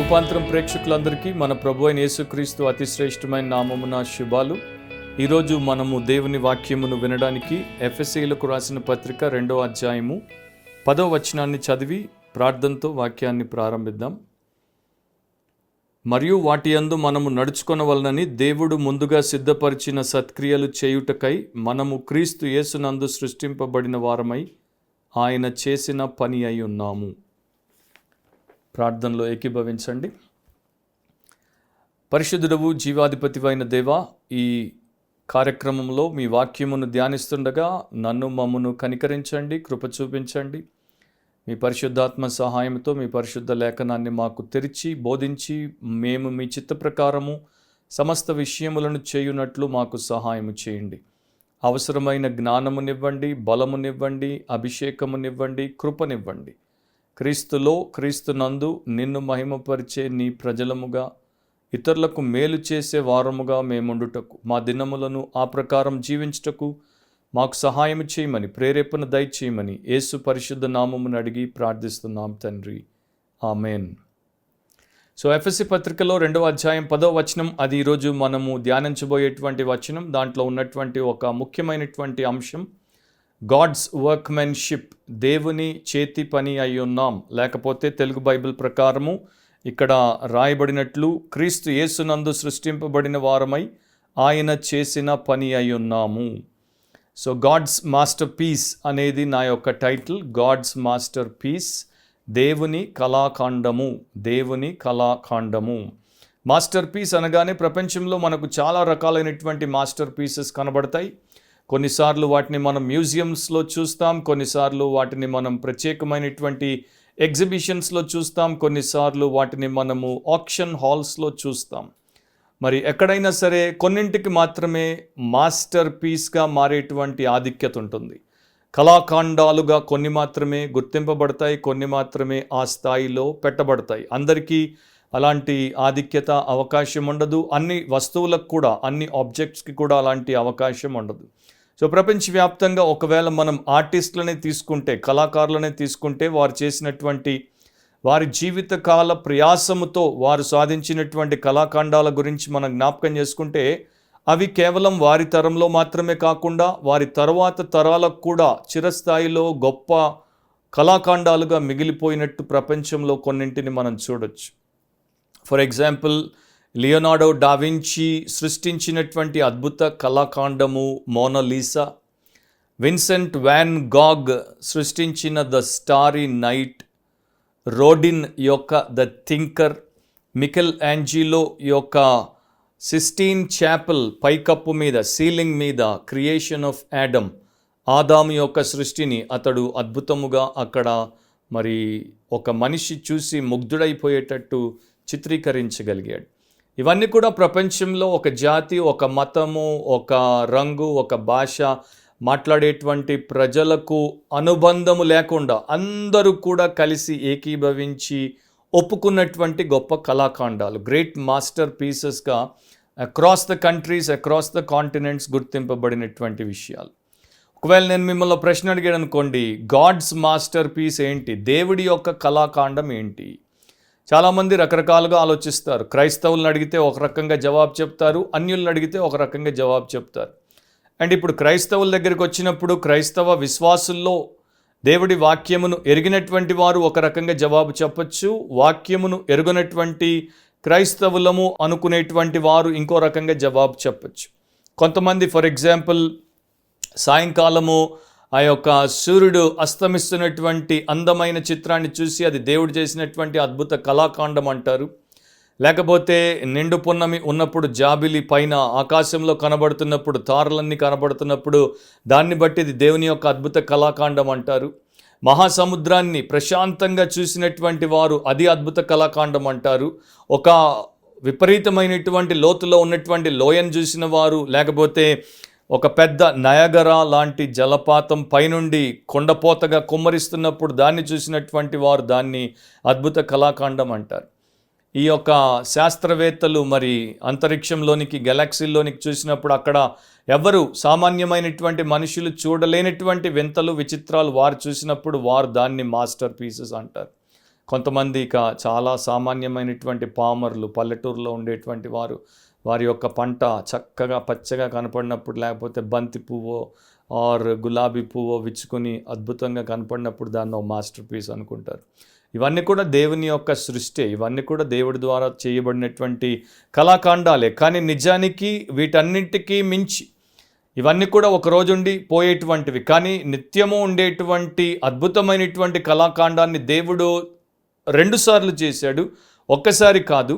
రూపాంతరం ప్రేక్షకులందరికీ మన ప్రభు అయిన యేసుక్రీస్తు అతి శ్రేష్టమైన నామమున శుభాలు. ఈరోజు మనము దేవుని వాక్యమును వినడానికి ఎఫెసీయులకు రాసిన పత్రిక 2వ అధ్యాయము 10వ వచనాన్ని చదివి ప్రార్థనతో వాక్యాన్ని ప్రారంభిద్దాం. మరియు వాటి యందు మనము నడుచుకొనవలనని దేవుడు ముందుగా సిద్ధపరిచిన సత్క్రియలు చేయుటకై మనము క్రీస్తు యేసునందు సృష్టింపబడిన వారమై ఆయన చేసిన పని అయి ఉన్నాము. ప్రార్థనలో ఏకీభవించండి. పరిశుద్ధుడవు జీవాధిపతివైన దేవా, ఈ కార్యక్రమంలో మీ వాక్యమును ధ్యానిస్తుండగా మమ్మను కనికరించండి, కృప చూపించండి. మీ పరిశుద్ధాత్మ సహాయంతో మీ పరిశుద్ధ లేఖనాన్ని మాకు తెరిచి బోధించి మేము మీ చిత్త ప్రకారము సమస్త విషయములను చేయునట్లు మాకు సహాయము చేయండి. అవసరమైన జ్ఞానమునివ్వండి, బలమునివ్వండి, అభిషేకమునివ్వండి, కృపనివ్వండి. క్రీస్తునందు నిన్ను మహిమపరిచే నీ ప్రజలముగా, ఇతరులకు మేలు చేసే వారముగా మేముండుటకు, మా దినములను ఆ ప్రకారం జీవించుటకు మాకు సహాయం చేయమని, ప్రేరేపణ దయచేయమని యేసు పరిశుద్ధ నామమును అడిగి ప్రార్థిస్తున్నాం తండ్రి, ఆమెన్. సో ఎఫెసీ పత్రికలో 2వ అధ్యాయం 10వ వచనం, అది ఈరోజు మనము ధ్యానించబోయేటువంటి వచనం. దాంట్లో ఉన్నటువంటి ఒక ముఖ్యమైనటువంటి అంశం గాడ్స్ వర్క్మెన్షిప్, దేవుని చేతి పని అయి ఉన్నాం. లేకపోతే తెలుగు బైబిల్ ప్రకారము ఇక్కడ రాయబడినట్లు క్రీస్తు యేసునందు సృష్టింపబడిన వారమై ఆయన చేసిన పని అయి ఉన్నాము. సో గాడ్స్ మాస్టర్ పీస్ అనేది నా యొక్క టైటిల్. గాడ్స్ మాస్టర్ పీస్, దేవుని కళాఖండము. దేవుని కళాఖండము. మాస్టర్ పీస్ అనగానే ప్రపంచంలో మనకు చాలా రకాలైనటువంటి మాస్టర్ పీసెస్ కనబడతాయి. కొన్నిసార్లు వాటిని మనం మ్యూజియంస్లో చూస్తాం, కొన్నిసార్లు వాటిని మనం ప్రత్యేకమైనటువంటి ఎగ్జిబిషన్స్లో చూస్తాం, కొన్నిసార్లు వాటిని మనము ఆక్షన్ హాల్స్లో చూస్తాం. మరి ఎక్కడైనా సరే కొన్నింటికి మాత్రమే మాస్టర్ పీస్గా మారేటువంటి ఆధిక్యత ఉంటుంది. కళాఖండాలుగా కొన్ని మాత్రమే గుర్తింపబడతాయి, కొన్ని మాత్రమే ఆ స్థాయిలో పెట్టబడతాయి. అందరికీ అలాంటి ఆధిక్యత, అవకాశం ఉండదు. అన్ని వస్తువులకు కూడా, అన్ని ఆబ్జెక్ట్స్కి కూడా అలాంటి అవకాశం ఉండదు. సో ప్రపంచవ్యాప్తంగా ఒకవేళ మనం ఆర్టిస్టులనే తీసుకుంటే, కళాకారులనే తీసుకుంటే, వారు చేసినటువంటి వారి జీవితకాల ప్రయాసముతో వారు సాధించినటువంటి కళాఖండాల గురించి మనం జ్ఞాపకం చేసుకుంటే, అవి కేవలం వారి తరంలో మాత్రమే కాకుండా వారి తరువాత తరాలకు కూడా చిరస్థాయిలో గొప్ప కళాఖండాలుగా మిగిలిపోయినట్టు ప్రపంచంలో కొన్నింటిని మనం చూడొచ్చు. ఫర్ ఎగ్జాంపుల్, లియోనార్డో డావించి సృష్టించినటువంటి అద్భుత కళాఖండము మోనాలిసా, విన్సెంట్ వాన్ గాగ్ సృష్టించిన ద స్టారీ నైట్, రోడిన్ యొక్క ద థింకర్, మికెల్ యాంజిలో యొక్క సిస్టీన్ చాపెల్ పైకప్పు మీద, సీలింగ్ మీద క్రియేషన్ ఆఫ్ యాడమ్, ఆదాము యొక్క సృష్టిని అతడు అద్భుతముగా అక్కడ మరి ఒక మనిషి చూసి ముగ్ధుడైపోయేటట్టు చిత్రీకరించగలిగాడు. ఇవన్నీ కూడా ప్రపంచంలో ఒక జాతి, ఒక మతము, ఒక రంగు, ఒక భాష మాట్లాడేటువంటి ప్రజలకు అనుబంధము లేకుండా అందరూ కూడా కలిసి ఏకీభవించి ఒప్పుకున్నటువంటి గొప్ప కళాఖండాలు, గ్రేట్ మాస్టర్ పీసెస్గా across the countries, across the continents గుర్తింపబడినటువంటి విషయాలు. ఒకవేళ నేను మిమ్మల్ని ప్రశ్న అడిగాను అనుకోండి, గాడ్స్ మాస్టర్ పీస్ ఏంటి, దేవుడి యొక్క కళాఖండం ఏంటి? చాలామంది రకరకాలుగా ఆలోచిస్తారు. క్రైస్తవులను అడిగితే ఒక రకంగా జవాబు చెప్తారు, అన్యులను అడిగితే ఒక రకంగా జవాబు చెప్తారు. అండ్ ఇప్పుడు క్రైస్తవుల దగ్గరికి వచ్చినప్పుడు క్రైస్తవ విశ్వాసుల్లో దేవుడి వాక్యమును ఎరిగినటువంటి వారు ఒక రకంగా జవాబు చెప్పచ్చు, వాక్యమును ఎరుగనటువంటి క్రైస్తవులము అనుకునేటువంటి వారు ఇంకో రకంగా జవాబు చెప్పచ్చు. కొంతమంది ఫర్ ఎగ్జాంపుల్ సాయంకాలము ఆ యొక్క సూర్యుడు అస్తమిస్తున్నటువంటి అందమైన చిత్రాన్ని చూసి అది దేవుడు చేసినటువంటి అద్భుత కళాఖండం అంటారు. లేకపోతే నిండు పున్నమి ఉన్నప్పుడు జాబిలి పైన ఆకాశంలో కనబడుతున్నప్పుడు, తారలన్నీ కనబడుతున్నప్పుడు దాన్ని బట్టి ఇది దేవుని యొక్క అద్భుత కళాఖండం అంటారు. మహాసముద్రాన్ని ప్రశాంతంగా చూసినటువంటి వారు అది అద్భుత కళాఖండం అంటారు. ఒక విపరీతమైనటువంటి లోతులో ఉన్నటువంటి లోయను చూసిన వారు, లేకపోతే ఒక పెద్ద నయగరా లాంటి జలపాతం పైనుండి కొండపోతగా కుమ్మరిస్తున్నప్పుడు దాన్ని చూసినటువంటి వారు దాన్ని అద్భుత కళాఖండం అంటారు. ఈ యొక్క శాస్త్రవేత్తలు మరి అంతరిక్షంలోనికి, గెలాక్సీల్లోనికి చూసినప్పుడు అక్కడ ఎవరు సామాన్యమైనటువంటి మనుషులు చూడలేనటువంటి వింతలు, విచిత్రాలు వారు చూసినప్పుడు వారు దాన్ని మాస్టర్ పీసెస్ అంటారు. కొంతమంది ఇక చాలా సామాన్యమైనటువంటి పామర్లు, పల్లెటూరులో ఉండేటువంటి వారు, వారి యొక్క పంట చక్కగా పచ్చగా కనపడినప్పుడు, లేకపోతే బంతి పువ్వో ఆర్ గులాబీ పువ్వో విచ్చుకొని అద్భుతంగా కనపడినప్పుడు దాన్ని ఒక మాస్టర్ పీస్ అనుకుంటారు. ఇవన్నీ కూడా దేవుని యొక్క సృష్టి, ఇవన్నీ కూడా దేవుడి ద్వారా చేయబడినటువంటి కళాఖండాలే. కానీ నిజానికి వీటన్నింటికీ మించి ఇవన్నీ కూడా ఒక రోజు ఉండి పోయేటువంటివి, కానీ నిత్యము ఉండేటువంటి అద్భుతమైనటువంటి కళాఖండాన్ని దేవుడు 2 సార్లు చేశాడు, ఒక్కసారి కాదు.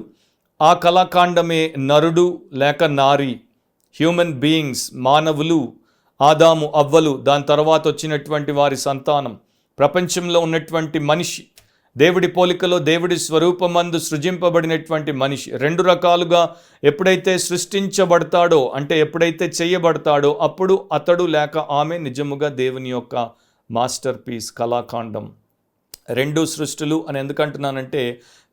ఆ కళాఖండమే నరుడు లేక నారి, హ్యూమన్ బీయింగ్స్, మానవులు, ఆదాము అవ్వలు, దాని తర్వాత వచ్చినటువంటి వారి సంతానం, ప్రపంచంలో ఉన్నటువంటి మనిషి, దేవుడి పోలికలో దేవుడి స్వరూపమందు సృజింపబడినటువంటి మనిషి 2 రకాలుగా ఎప్పుడైతే సృష్టించబడతాడో, అంటే ఎప్పుడైతే చేయబడతాడో, అప్పుడు అతడు లేక ఆమె నిజముగా దేవుని యొక్క మాస్టర్ పీస్, కళాఖండం. 2 సృష్టిలు అని ఎందుకంటున్నానంటే,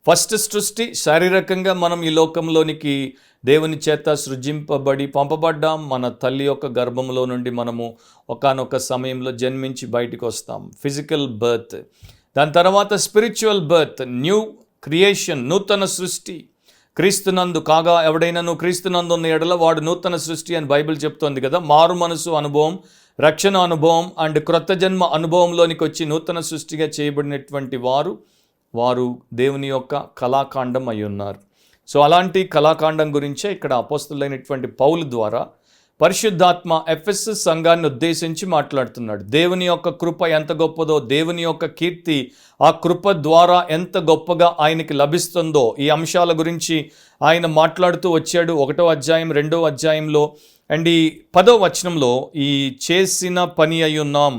ఫస్ట్ సృష్టి శారీరకంగా మనం ఈ లోకంలోనికి దేవుని చేత సృజింపబడి పంపబడ్డాం. మన తల్లి యొక్క గర్భంలో నుండి మనము ఒకానొక సమయంలో జన్మించి బయటికి వస్తాం, ఫిజికల్ బర్త్. దాని తర్వాత స్పిరిచువల్ బర్త్, న్యూ క్రియేషన్, నూతన సృష్టి. క్రీస్తునందు కాగా ఎవడైనాను క్రీస్తునందు ఉన్న ఎడల వాడు నూతన సృష్టి అని బైబిల్ చెప్తోంది కదా. మారు మనసు అనుభవం, రక్షణ అనుభవం అండ్ క్రొత్త జన్మ అనుభవంలోనికి వచ్చి నూతన సృష్టిగా చేయబడినటువంటి వారు దేవుని యొక్క కళాఖండం అయి ఉన్నారు. సో అలాంటి కళాఖండం గురించే ఇక్కడ అపోస్తలుడైనటువంటి పౌలు ద్వారా పరిశుద్ధాత్మ ఎఫెసస్ సంఘాన్ని ఉద్దేశించి మాట్లాడుతున్నాడు. దేవుని యొక్క కృప ఎంత గొప్పదో, దేవుని యొక్క కీర్తి ఆ కృప ద్వారా ఎంత గొప్పగా ఆయనకి లభిస్తుందో, ఈ అంశాల గురించి ఆయన మాట్లాడుతూ వచ్చాడు. 1వ అధ్యాయం 2వ అధ్యాయంలో అండ్ ఈ 10వ వచనంలో ఈ చేసిన పని అయి ఉన్నాం,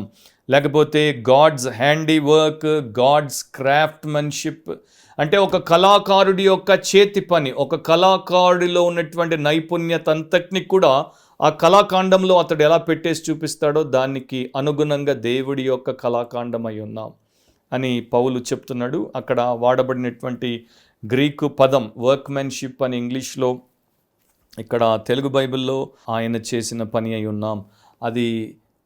లేకపోతే God's handy work, God's craftsmanship, అంటే ఒక కళాకారుడి యొక్క చేతి పని, ఒక కళాకారుడిలో ఉన్నటువంటి నైపుణ్యత అంతటిని కూడా ఆ కళాఖండంలో అతడు ఎలా పెట్టేసి చూపిస్తాడో దానికి అనుగుణంగా దేవుడి యొక్క కళాఖండం అయి ఉన్నాం అని పౌలు చెప్తున్నాడు. అక్కడ వాడబడినటువంటి గ్రీకు పదం వర్క్మెన్షిప్ అని ఇంగ్లీష్లో, ఇక్కడ తెలుగు బైబిల్లో ఆయన చేసిన పని అయి ఉన్నాం, అది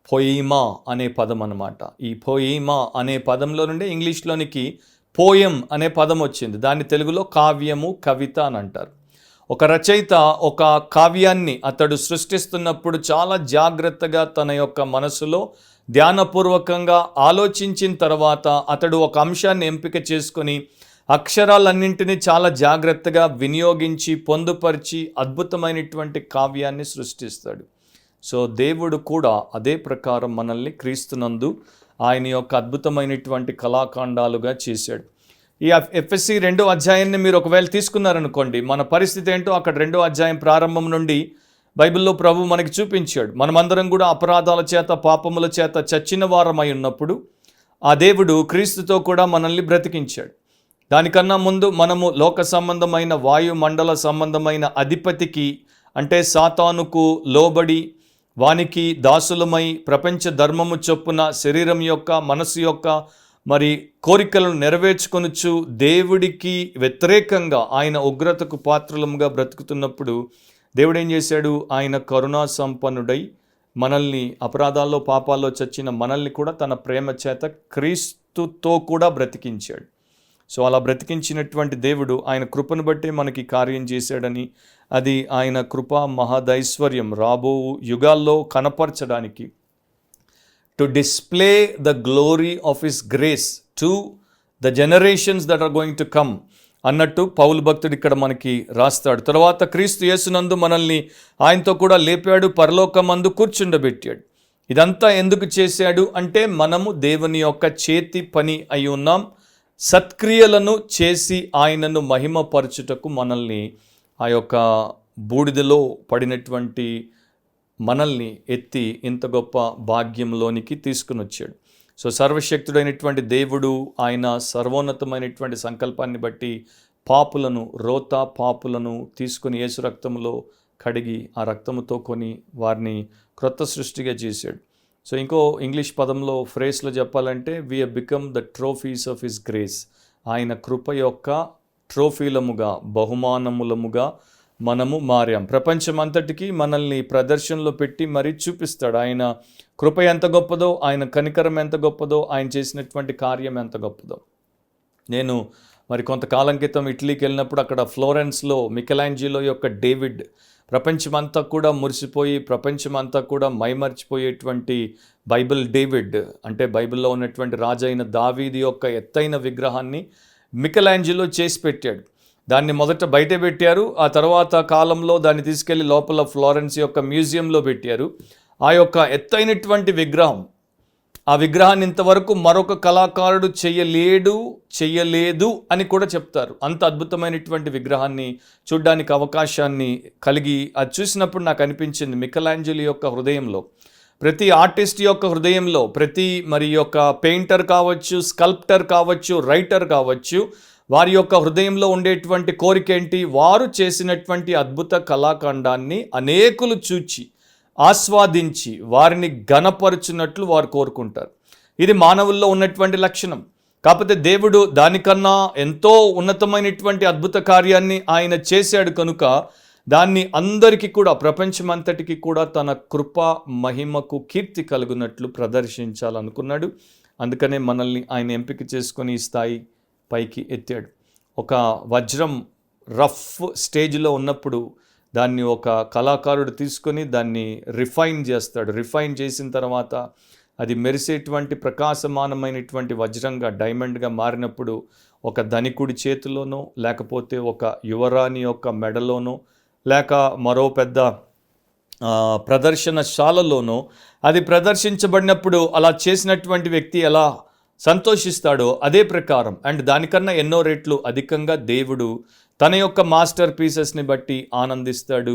పోయిమా అనే పదం అన్నమాట. ఈ పోయిమా అనే పదంలో నుండి ఇంగ్లీష్లోనికి పోయం అనే పదం వచ్చింది. దాన్ని తెలుగులో కావ్యము, కవిత అని అంటారు. ఒక రచయిత ఒక కావ్యాన్ని అతడు సృష్టిస్తున్నప్పుడు చాలా జాగ్రత్తగా తన యొక్క మనసులో ధ్యానపూర్వకంగా ఆలోచించిన తర్వాత అతడు ఒక అంశాన్ని ఎంపిక చేసుకొని అక్షరాలన్నింటినీ చాలా జాగ్రత్తగా వినియోగించి పొందుపరిచి అద్భుతమైనటువంటి కావ్యాన్ని సృష్టిస్తాడు. సో దేవుడు కూడా అదే ప్రకారం మనల్ని క్రీస్తునందు ఆయన యొక్క అద్భుతమైనటువంటి కళాఖండాలుగా చేశాడు. ఈ ఎఫ్ఎస్సి 2వ అధ్యాయాన్ని మీరు ఒకవేళ తీసుకున్నారనుకోండి, మన పరిస్థితి ఏంటో అక్కడ 2వ అధ్యాయం ప్రారంభం నుండి బైబిల్లో ప్రభు మనకి చూపించాడు. మనమందరం కూడా అపరాధాల చేత, పాపముల చేత చచ్చిన వారమై ఉన్నప్పుడు ఆ దేవుడు క్రీస్తుతో కూడా మనల్ని బ్రతికించాడు. దానికన్నా ముందు మనము లోక సంబంధమైన, వాయుమండల సంబంధమైన అధిపతికి, అంటే సాతానుకు లోబడి వానికి దాసులమై ప్రపంచ ధర్మము చొప్పున శరీరం యొక్క, మనసు యొక్క మరి కోరికలను నెరవేర్చుకొనుచు దేవుడికి వ్యతిరేకంగా ఆయన ఉగ్రతకు పాత్రలముగా బ్రతుకుతున్నప్పుడు దేవుడు ఏం చేశాడు? ఆయన కరుణా సంపన్నుడై మనల్ని, అపరాధాల్లో పాపాల్లో చచ్చిన మనల్ని కూడా తన ప్రేమ చేత క్రీస్తుతో కూడా బ్రతికించాడు. సో అలా బ్రతికించినటువంటి దేవుడు ఆయన కృపను బట్టి మనకి కార్యం చేశాడని, అది ఆయన కృపా మహాదైశ్వర్యం రాబో యుగాల్లో కనపరచడానికి, to display the glory of his grace to the generations that are going to come అన్నట్టు పౌలు భక్తుడు ఇక్కడ మనకి రాస్తాడు. తర్వాత క్రీస్తు యేసునందు మనల్ని ఆయనతో కూడా లేపాడు, పరలోకమందు కూర్చుండబెట్టాడు. ఇదంతా ఎందుకు చేశాడు అంటే మనము దేవుని యొక్క చేతి పని అయి ఉన్నాం. సత్క్రియలను చేసి ఆయనను మహిమపరచుటకు మనల్ని ఆ యొక్క బూడిదలో పడినటువంటి మనల్ని ఎత్తి ఇంత గొప్ప భాగ్యంలోనికి తీసుకుని వచ్చాడు. సో సర్వశక్తుడైనటువంటి దేవుడు ఆయన సర్వోన్నతమైనటువంటి సంకల్పాన్ని బట్టి పాపులను తీసుకుని యేసు రక్తంలో కడిగి ఆ రక్తముతో కొని వారిని క్రొత్త సృష్టిగా చేశాడు. సో ఇంకో ఇంగ్లీష్ పదంలో, ఫ్రేస్లో చెప్పాలంటే, we have become the trophies of his grace. ఆయన కృప యొక్క ట్రోఫీలముగా, బహుమానములముగా మనము మారాం. ప్రపంచమంతటికి మనల్ని ప్రదర్శనలో పెట్టి మరీ చూపిస్తాడు ఆయన కృప ఎంత గొప్పదో, ఆయన కనికరం ఎంత గొప్పదో, ఆయన చేసినటువంటి కార్యం ఎంత గొప్పదో. నేను మరి కొంతకాలం క్రితం ఇటలీకి వెళ్ళినప్పుడు అక్కడ ఫ్లోరెన్స్లో మికెలాంజిలో యొక్క డేవిడ్ ప్రపంచమంతా కూడా మురిసిపోయి ప్రపంచమంతా కూడా మైమర్చిపోయేటువంటి బైబిల్ డేవిడ్ అంటే బైబిల్లో ఉన్నటువంటి రాజు అయిన దావీదు యొక్క ఎత్తైన విగ్రహాన్ని మికెలాంజిలో చేసి పెట్టాడు. దాన్ని మొదట బయట పెట్టారు, ఆ తర్వాత కాలంలో దాన్ని తీసుకెళ్లి లోపల ఫ్లోరెన్స్ యొక్క మ్యూజియంలో పెట్టారు. ఆ యొక్క ఎత్తైనటువంటి విగ్రహం, ఆ విగ్రహాన్ని ఇంతవరకు మరొక కళాకారుడు చెయ్యలేదు అని కూడా చెప్తారు. అంత అద్భుతమైనటువంటి విగ్రహాన్ని చూడ్డానికి అవకాశాన్ని కలిగి అది చూసినప్పుడు నాకు అనిపించింది, మికెలాంజెలో యొక్క హృదయంలో, ప్రతి ఆర్టిస్ట్ యొక్క హృదయంలో, ప్రతి మరి యొక్క పెయింటర్ కావచ్చు, స్కల్ప్టర్ కావచ్చు, రైటర్ కావచ్చు, వారి యొక్క హృదయంలో ఉండేటువంటి కోరిక ఏంటి? వారు చేసినటువంటి అద్భుత కళాఖండాన్ని అనేకులు చూచి ఆస్వాదించి వారిని ఘనపరుచున్నట్లు వారు కోరుకుంటారు. ఇది మానవుల్లో ఉన్నటువంటి లక్షణం. కాకపోతే దేవుడు దానికన్నా ఎంతో ఉన్నతమైనటువంటి అద్భుత కార్యాన్ని ఆయన చేశాడు కనుక దాన్ని అందరికీ కూడా, ప్రపంచమంతటికి కూడా తన కృప మహిమకు కీర్తి కలుగునట్లు ప్రదర్శించాలనుకున్నాడు. అందుకనే మనల్ని ఆయన ఎంపిక చేసుకొని ఈ స్థాయి పైకి ఎత్తాడు. ఒక వజ్రం రఫ్ స్టేజ్లో ఉన్నప్పుడు దాన్ని ఒక కళాకారుడు తీసుకొని దాన్ని రిఫైన్ చేస్తాడు. రిఫైన్ చేసిన తర్వాత అది మెరిసేటువంటి ప్రకాశమానమైనటువంటి వజ్రంగా, డైమండ్గా మారినప్పుడు ఒక ధనికుడి చేతిలోనో, లేకపోతే ఒక యువరాణి యొక్క మెడలోనో, లేక మరో పెద్ద ప్రదర్శనశాలలోనో అది ప్రదర్శించబడినప్పుడు అలా చేసినటువంటి వ్యక్తి ఎలా సంతోషిస్తాడో అదే ప్రకారం అండ్ దానికన్నా ఎన్నో రెట్లు అధికంగా దేవుడు తన యొక్క మాస్టర్ పీసెస్ని బట్టి ఆనందిస్తాడు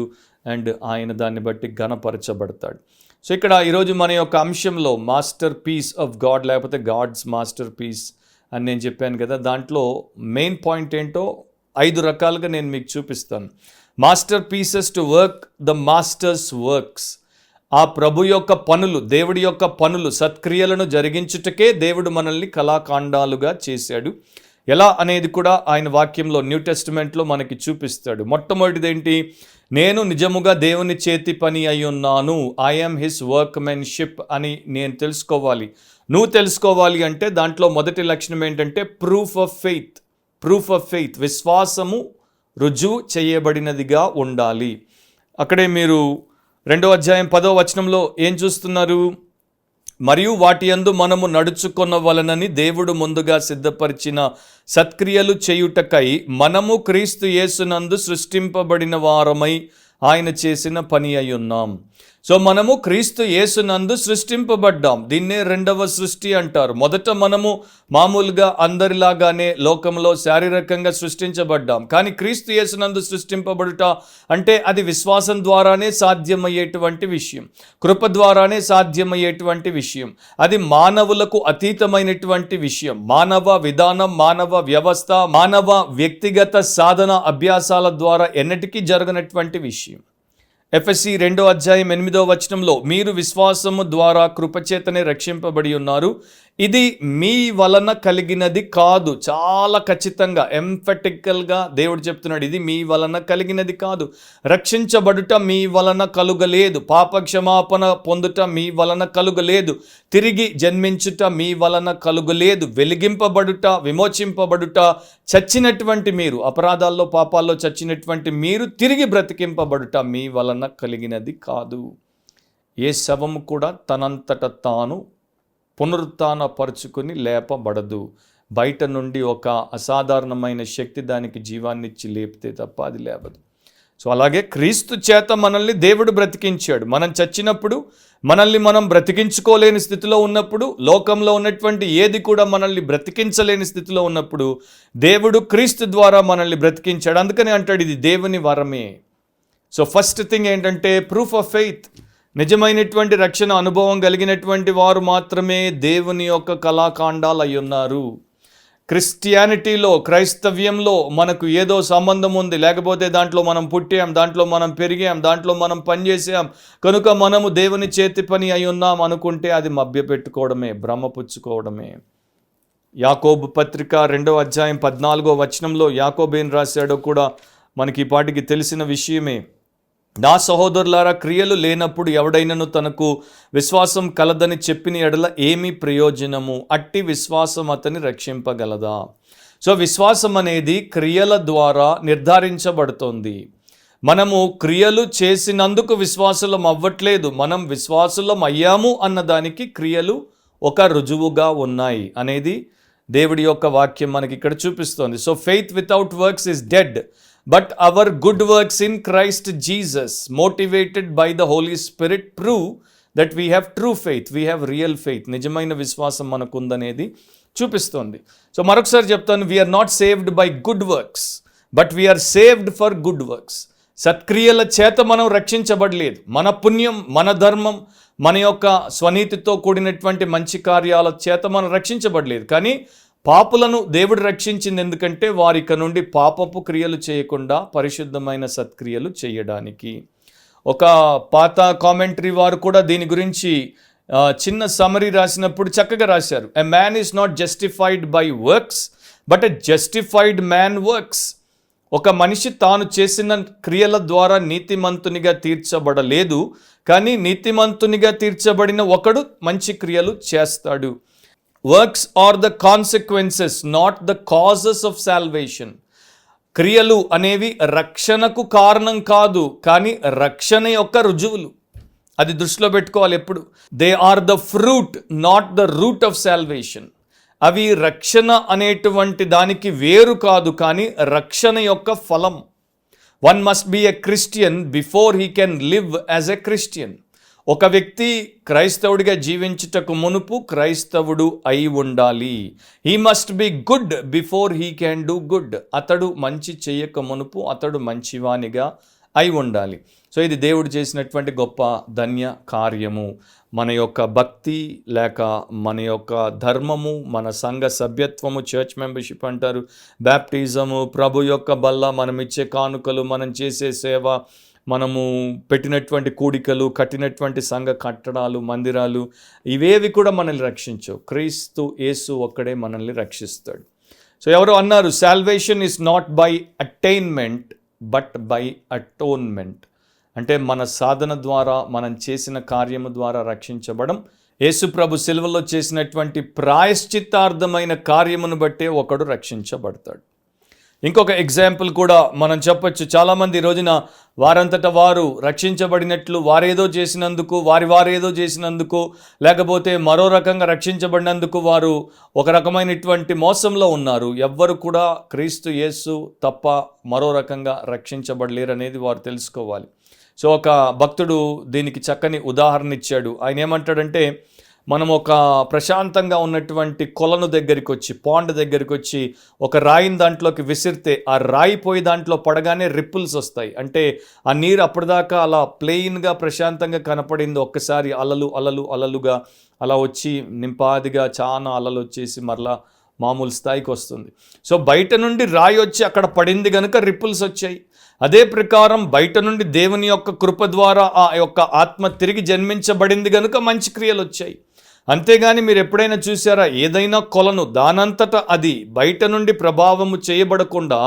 అండ్ ఆయన దాన్ని బట్టి ఘనపరచబడతాడు. సో ఇక్కడ ఈరోజు మన యొక్క అంశంలో మాస్టర్ పీస్ ఆఫ్ గాడ్, లేకపోతే గాడ్స్ మాస్టర్ పీస్ అని నేను చెప్పాను కదా, దాంట్లో మెయిన్ పాయింట్ ఏంటో 5 రకాలుగా నేను మీకు చూపిస్తాను. Master pieces to work the masters works. ఆ ప్రభు యొక్క పనులు, దేవుడి యొక్క పనులు, సత్క్రియలను జరిగించుటకే దేవుడు మనల్ని కళాఖండాలుగా చేశాడు. ఎలా అనేది కూడా ఆయన వాక్యంలో న్యూ టెస్టిమెంట్లో మనకి చూపిస్తాడు. మొట్టమొదటిది ఏంటి? నేను నిజముగా దేవుని చేతి పని అయి ఉన్నాను, ఐఎమ్ హిస్ వర్క్మెన్షిప్ అని నేను తెలుసుకోవాలి. నువ్వు తెలుసుకోవాలి అంటే దాంట్లో మొదటి లక్షణం ఏంటంటే proof of faith. Proof of faith, విశ్వాసము రుజువు చేయబడినదిగా ఉండాలి. అక్కడే మీరు 2వ అధ్యాయం 10వ వచనంలో ఏం చూస్తున్నారు? మరియు వాటి యందు మనము నడుచుకొనవలనని దేవుడు ముందుగా సిద్ధపరిచిన సత్క్రియలు చేయుటకై మనము క్రీస్తు యేసునందు సృష్టింపబడిన వారమై ఆయన చేసిన పని అయి ఉన్నాం. సో మనము క్రీస్తు యేసునందు సృష్టింపబడ్డాం. దీన్నే 2వ సృష్టి అంటారు. మొదట మనము మామూలుగా అందరిలాగానే లోకంలో శారీరకంగా సృష్టించబడ్డాం. కానీ క్రీస్తు యేసునందు సృష్టింపబడుట అంటే అది విశ్వాసం ద్వారానే సాధ్యమయ్యేటువంటి విషయం, కృప ద్వారానే సాధ్యమయ్యేటువంటి విషయం. అది మానవులకు అతీతమైనటువంటి విషయం. మానవ విధానం, మానవ వ్యవస్థ, మానవ వ్యక్తిగత సాధన అభ్యాసాల ద్వారా ఎన్నటికీ జరగనటువంటి విషయం. ఎఫెసీ 2వ అధ్యాయం 8వ వచనంలో మీరు విశ్వాసము ద్వారా కృపచేతనే రక్షింపబడి ఉన్నారు, ఇది మీ వలన కలిగినది కాదు. చాలా ఖచ్చితంగా ఎంఫటికల్గా దేవుడు చెప్తున్నాడు, ఇది మీ వలన కలిగినది కాదు. రక్షించబడుట మీ వలన కలుగలేదు, పాపక్షమాపణ పొందుట మీ వలన కలుగలేదు, తిరిగి జన్మించుట మీ వలన కలుగలేదు, వెలిగింపబడుట, విమోచింపబడుట, చచ్చినటువంటి మీరు, అపరాధాల్లో పాపాల్లో చచ్చినటువంటి మీరు తిరిగి బ్రతికింపబడుట మీ వలన కలిగినది కాదు. ఏ శవము కూడా తనంతట తాను పునరుత్థానపరుచుకుని లేపబడదు. బయట నుండి ఒక అసాధారణమైన శక్తి దానికి జీవాన్నిచ్చి లేపితే తప్ప అది లేవదు. సో అలాగే క్రీస్తు చేత మనల్ని దేవుడు బ్రతికించాడు. మనం చచ్చినప్పుడు, మనల్ని మనం బ్రతికించుకోలేని స్థితిలో ఉన్నప్పుడు, లోకంలో ఉన్నటువంటి ఏది కూడా మనల్ని బ్రతికించలేని స్థితిలో ఉన్నప్పుడు దేవుడు క్రీస్తు ద్వారా మనల్ని బ్రతికించాడు. అందుకని అంటాడు ఇది దేవుని వరమే. సో ఫస్ట్ థింగ్ ఏంటంటే ప్రూఫ్ ఆఫ్ ఫెయిత్. నిజమైనటువంటి రక్షణ అనుభవం కలిగినటువంటి వారు మాత్రమే దేవుని యొక్క కళాఖండాలు అయి ఉన్నారు. క్రిస్టియానిటీలో, క్రైస్తవ్యంలో మనకు ఏదో సంబంధం ఉంది, లేకపోతే దాంట్లో మనం పుట్టాం, దాంట్లో మనం పెరిగాం, దాంట్లో మనం పనిచేసాం కనుక మనము దేవుని చేతి పని అయి ఉన్నాం అనుకుంటే అది మభ్యపెట్టుకోవడమే, భ్రమపుచ్చుకోవడమే. యాకోబు పత్రిక 2వ అధ్యాయం 14వ వచనంలో యాకోబు ఏం రాశాడో కూడా మనకి ఈ పాటికి తెలిసిన విషయమే. నా సహోదరులారా, క్రియలు లేనప్పుడు ఎవడైనను తనకు విశ్వాసం కలదని చెప్పిన ఎడల ఏమి ప్రయోజనము? అట్టి విశ్వాసం అతని రక్షింపగలదా? సో విశ్వాసం అనేది క్రియల ద్వారా నిర్ధారించబడుతోంది. మనము క్రియలు చేసినందుకు విశ్వాసులం అవ్వట్లేదు, మనం విశ్వాసులం అయ్యాము అన్నదానికి క్రియలు ఒక రుజువుగా ఉన్నాయి అనేది దేవుడి యొక్క వాక్యం మనకి ఇక్కడ చూపిస్తోంది. So faith without works is dead, but our good works in Christ Jesus motivated by the Holy Spirit prove that we have true faith, we have real faith, నిజమైన విశ్వాసం మనకుందనేది చూపిస్తోంది. సో మరొకసారి చెప్తాను, we are not saved by good works, but we are saved for good works. సత్క్రియల చేత మనం రక్షించబడలేదు. మన పుణ్యం, మన ధర్మం, మన యొక్క స్వనీతితో కూడినటువంటి మంచి కార్యాల చేత మనం రక్షించబడలేదు. కానీ పాపులను దేవుడు రక్షించింది ఎందుకంటే వారిక నుండి పాపపు క్రియలు చేయకుండా పరిశుద్ధమైన సత్క్రియలు చేయడానికి. ఒక పాత కామెంటరీ వారు కూడా దీని గురించి చిన్న సమరీ రాసినప్పుడు చక్కగా రాశారు. A man is not justified by works, but a justified man works. ఒక మనిషి తాను చేసిన క్రియల ద్వారా నీతిమంతునిగా తీర్చబడలేదు, కానీ నీతిమంతునిగా తీర్చబడిన ఒకడు మంచి క్రియలు చేస్తాడు. Works are the consequences, not the causes of salvation. క్రియలు అనేవి రక్షణకు కారణం కాదు, కానీ రక్షణ యొక్క రుజువులు. అది దృష్టిలో పెట్టుకోవాలి ఎప్పుడు. They are the fruit, not the root of salvation. అవి రక్షణ అనేటువంటి దానికి వేరు కాదు, కానీ రక్షణ యొక్క ఫలం. One must be a Christian before he can live as a Christian. ఒక వ్యక్తి క్రైస్తవుడిగా జీవించుటకు మునుపు క్రైస్తవుడు అయి ఉండాలి. He must be good before he can do good. అతడు మంచి చేయక మునుపు అతడు మంచివానిగా అయి ఉండాలి. సో ఇది దేవుడు చేసినటువంటి గొప్ప ధన్య కార్యము. మన యొక్క భక్తి లేక మన యొక్క ధర్మము, మన సంఘ సభ్యత్వము, చర్చ్ మెంబర్షిప్ అంటారు, బ్యాప్టిజము, ప్రభు యొక్క బల్ల, మనం ఇచ్చే కానుకలు, మనం చేసే సేవ, మనము పెట్టినటువంటి కూడికలు, కట్టినటువంటి సంఘ కట్టడాలు, మందిరాలు, ఇవేవి కూడా మనల్ని రక్షించవు. క్రీస్తు యేసు ఒక్కడే మనల్ని రక్షిస్తాడు. సో ఎవరో అన్నారు, salvation is not by attainment but by atonement. అంటే మన సాధన ద్వారా, మనం చేసిన కార్యము ద్వారా రక్షించబడం, యేసు ప్రభు సిలువలో చేసినటువంటి ప్రాయశ్చిత్తార్థమైన కార్యమును బట్టే ఒకడు రక్షించబడతాడు. ఇంకొక ఎగ్జాంపుల్ కూడా మనం చెప్పొచ్చు. చాలామంది ఈ రోజున వారంతట వారు రక్షించబడినట్లు, వారేదో చేసినందుకు, వారేదో చేసినందుకు, లేకపోతే మరో రకంగా రక్షించబడినందుకు వారు ఒక రకమైనటువంటి మోసంలో ఉన్నారు. ఎవ్వరు కూడా క్రీస్తు యేసు తప్ప మరో రకంగా రక్షించబడలేరు అనేది వారు తెలుసుకోవాలి. సో ఒక భక్తుడు దీనికి చక్కని ఉదాహరణ ఇచ్చాడు. ఆయన ఏమంటాడంటే, మనం ఒక ప్రశాంతంగా ఉన్నటువంటి కొలను దగ్గరికి వచ్చి, పాండ్ దగ్గరికి వచ్చి ఒక రాయిని దాంట్లోకి విసిరితే ఆ రాయి పోయి దాంట్లో పడగానే రిప్పుల్స్ వస్తాయి. అంటే ఆ నీరు అప్పటిదాకా అలా ప్లెయిన్గా ప్రశాంతంగా కనపడింది, ఒక్కసారి అలలు అలలు అలలుగా అలా వచ్చి నింపాదిగా చాలా అలలు వచ్చేసి మరలా మామూలు స్థాయికి వస్తుంది. సో బయట నుండి రాయి వచ్చి అక్కడ పడింది కనుక రిప్పుల్స్ వచ్చాయి. అదే ప్రకారం బయట నుండి దేవుని యొక్క కృప ద్వారా ఆ యొక్క ఆత్మ తిరిగి జన్మించబడింది కనుక మంచి క్రియలు వచ్చాయి. అంతేగాని మీరు ఎప్పుడైనా చూసారా, ఏదైనా కొలను దానంతట అది బయట నుండి ప్రభావము చేయబడకుండా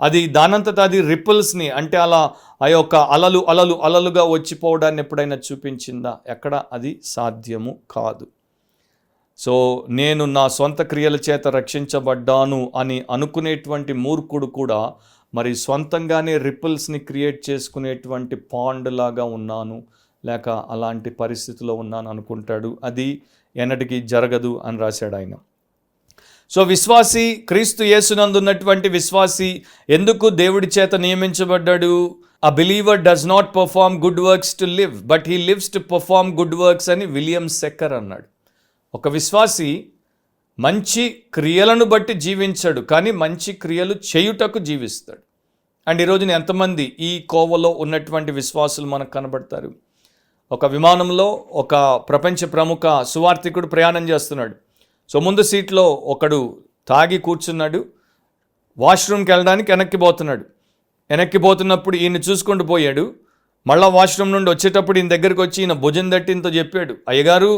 అది దానంతట అది రిపుల్స్ని, అంటే అలా ఆ యొక్క అలలు అలలు అలలుగా వచ్చిపోవడాన్ని ఎప్పుడైనా చూపించిందా? ఎక్కడ అది సాధ్యము కాదు. సో నేను నా సొంత క్రియల చేత రక్షించబడ్డాను అని అనుకునేటువంటి మూర్ఖుడు కూడా మరి సొంతంగానే రిపుల్స్ని క్రియేట్ చేసుకునేటువంటి పాండ్ లాగా ఉన్నాను, లేక అలాంటి పరిస్థితిలో ఉన్నాను అనుకుంటాడు. అది ఎన్నటికీ జరగదు అని రాశాడు ఆయన. సో విశ్వాసి, క్రీస్తు యేసునందున్నటువంటి విశ్వాసి ఎందుకు దేవుడి చేత నియమించబడ్డాడు? A believer does not perform good works to live, but he lives to perform good works అని విలియం సెక్కర్ అన్నాడు. ఒక విశ్వాసి మంచి క్రియలను బట్టి జీవించాడు, కానీ మంచి క్రియలు చేయుటకు జీవిస్తాడు. అండ్ ఈరోజున ఎంతమంది ఈ కోవలో ఉన్నటువంటి విశ్వాసులు మనకు కనబడతారు? ఒక విమానంలో ఒక ప్రపంచ ప్రముఖ సువార్థికుడు ప్రయాణం చేస్తున్నాడు. సో ముందు సీట్లో ఒకడు తాగి కూర్చున్నాడు, వాష్రూమ్కి వెళ్ళడానికి వెనక్కి పోతున్నప్పుడు ఈయన చూసుకుంటూ పోయాడు. మళ్ళా వాష్రూమ్ నుండి వచ్చేటప్పుడు ఈయన దగ్గరికి వచ్చి ఈయన భుజం తట్టింతో చెప్పాడు, అయ్యగారు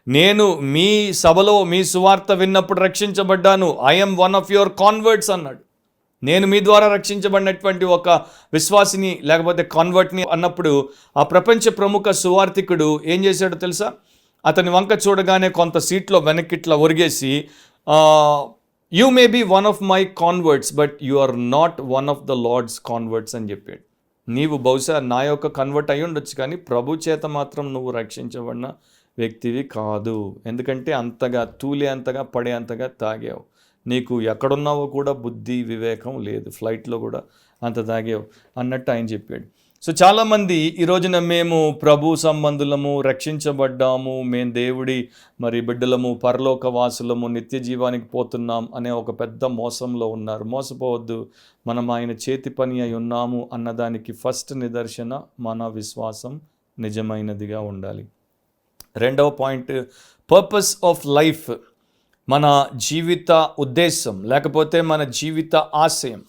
నేను మీ సభలో మీ సువార్త విన్నప్పుడు రక్షించబడ్డాను, I'm one of your converts అన్నాడు. నేను మీ ద్వారా రక్షించబడినటువంటి ఒక విశ్వాసిని లేకపోతే కాన్వర్ట్ని అన్నప్పుడు ఆ ప్రపంచ ప్రముఖ సువార్థికుడు ఏం చేశాడో తెలుసా? అతని వంక చూడగానే కొంత సీట్లో వెనక్కిట్లా ఒరిగేసి you may be one of my converts but you are not one of the Lord's converts అని చెప్పాడు. నీవు బహుశా నా యొక్క కన్వర్ట్ అయి ఉండొచ్చు, కానీ ప్రభు చేత మాత్రం నువ్వు రక్షించబడిన వ్యక్తివి కాదు. ఎందుకంటే అంతగా తూలే అంతగా పడే అంతగా తాగావు. నీకు ఎక్కడున్నావో కూడా బుద్ధి వివేకం లేదు, ఫ్లైట్లో కూడా అంత తాగావు అన్నట్టు ఆయన చెప్పాడు. సో చాలామంది ఈ రోజున మేము ప్రభు సంబంధులము, రక్షించబడ్డాము, మేము దేవుడి మరి బిడ్డలము, పరలోక వాసులము, నిత్య జీవానికి పోతున్నాం అనే ఒక పెద్ద మోసంలో ఉన్నారు. మోసపోవద్దు. మనం ఆయన చేతి పని అయి ఉన్నాము అన్నదానికి ఫస్ట్ నిదర్శన మన విశ్వాసం నిజమైనదిగా ఉండాలి. రెండవ పాయింట్, పర్పస్ ఆఫ్ లైఫ్, మన జీవిత ఉద్దేశం లేకపోతే మన జీవిత ఆశయం.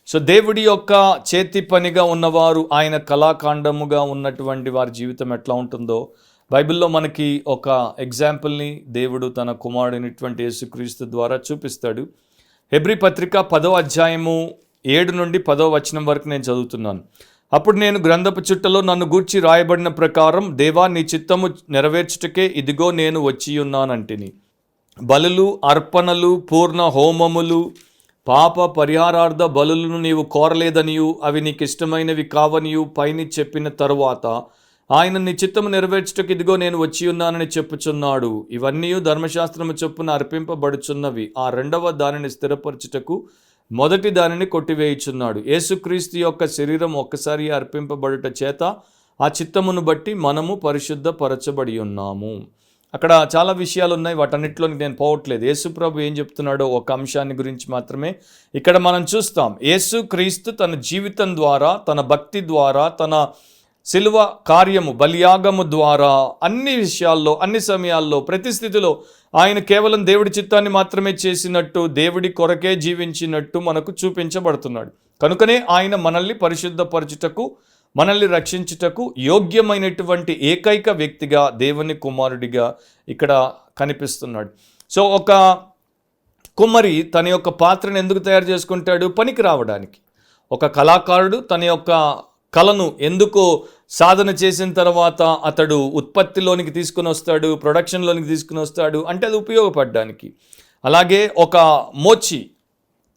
సో దేవుడి యొక్క చేతి పనిగా ఉన్నవారు, ఆయన కళాఖండముగా ఉన్నటువంటి వారి జీవితం ఎట్లా ఉంటుందో బైబిల్లో మనకి ఒక ఎగ్జాంపుల్ని దేవుడు తన కుమారుడైనటువంటి యేసుక్రీస్తు ద్వారా చూపిస్తాడు. హెబ్రీ పత్రిక 10వ అధ్యాయము 7 నుండి 10వ వచనం వరకు నేను చదువుతున్నాను. అప్పుడు నేను గ్రంథపు చుట్టలో నన్ను గూర్చి రాయబడిన ప్రకారం, దేవా నీ చిత్తము నెరవేర్చుటకే ఇదిగో నేను వచ్చి ఉన్నానంటిని. బలులు, అర్పణలు, పూర్ణ హోమములు, పాప పరిహారార్థ బలులను నీవు కోరలేదనియు అవి నీకు ఇష్టమైనవి కావనియు పైని చెప్పిన తరువాత ఆయన నీ చిత్తము నెరవేర్చుటకు ఇదిగో నేను వచ్చి ఉన్నానని చెప్పుచున్నాడు. ఇవన్నీ ధర్మశాస్త్రము చొప్పున అర్పింపబడుచున్నవి. ఆ రెండవ దానిని స్థిరపరచుటకు మొదటి దానిని కొట్టివేయుచున్నాడు. యేసుక్రీస్తు యొక్క శరీరం ఒక్కసారి అర్పింపబడుట చేత ఆ చిత్తమును బట్టి మనము పరిశుద్ధపరచబడి ఉన్నాము. అక్కడ చాలా విషయాలు ఉన్నాయి, వాటన్నిటిలోకి నేను పోవట్లేదు. యేసుప్రభు ఏం చెప్తున్నాడో ఒక అంశాన్ని గురించి మాత్రమే ఇక్కడ మనం చూస్తాం. యేసుక్రీస్తు తన జీవితం ద్వారా, తన భక్తి ద్వారా, తన శిలువ కార్యము, బలియాగము ద్వారా అన్ని విషయాల్లో, అన్ని సమయాల్లో, ప్రతి స్థితిలో ఆయన కేవలం దేవుడి చిత్తాన్ని మాత్రమే చేసినట్టు, దేవుడి కొరకే జీవించినట్టు మనకు చూపించబడుతున్నాడు. కనుకనే ఆయన మనల్ని పరిశుద్ధపరచుటకు, మనల్ని రక్షించుటకు యోగ్యమైనటువంటి ఏకైక వ్యక్తిగా, దేవుని కుమారుడిగా ఇక్కడ కనిపిస్తున్నాడు. సో ఒక కుమ్మరి తన యొక్క పాత్రను ఎందుకు తయారు చేసుకుంటాడు? పనికి రావడానికి. ఒక కళాకారుడు తన యొక్క కళను ఎందుకు సాధన చేసిన తర్వాత అతడు ఉత్పత్తిలోనికి తీసుకుని వస్తాడు, ప్రొడక్షన్లోనికి తీసుకుని వస్తాడు అంటే అది ఉపయోగపడడానికి. అలాగే ఒక మోచి,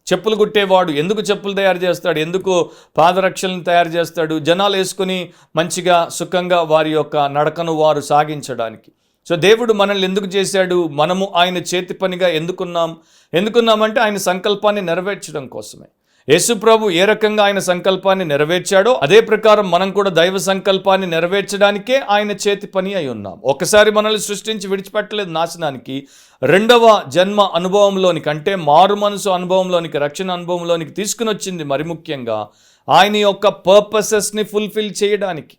చెప్పులు కుట్టేవాడు ఎందుకు చెప్పులు తయారు చేస్తాడు? ఎందుకు పాదరక్షలను తయారు చేస్తాడు? జనాలు వేసుకుని మంచిగా సుఖంగా వారి యొక్క నడకను వారు సాగించడానికి. సో దేవుడు మనల్ని ఎందుకు చేశాడు? మనము ఆయన చేతి పనిగా ఎందుకున్నామంటే ఆయన సంకల్పాన్ని నెరవేర్చడం కోసమే. యేసుప్రభు ఏ రకంగా ఆయన సంకల్పాన్ని నెరవేర్చాడో అదే ప్రకారం మనం కూడా దైవ సంకల్పాన్ని నెరవేర్చడానికే ఆయన చేతి పని అయి ఉన్నాం. ఒకసారి మనల్ని సృష్టించి విడిచిపెట్టలేదు నాశనానికి. రెండవ జన్మ అనుభవంలోనికి, అంటే మారు మనసు అనుభవంలోనికి, రక్షణ అనుభవంలోనికి తీసుకుని వచ్చింది మరి ముఖ్యంగా ఆయన యొక్క పర్పసెస్ని ఫుల్ఫిల్ చేయడానికి.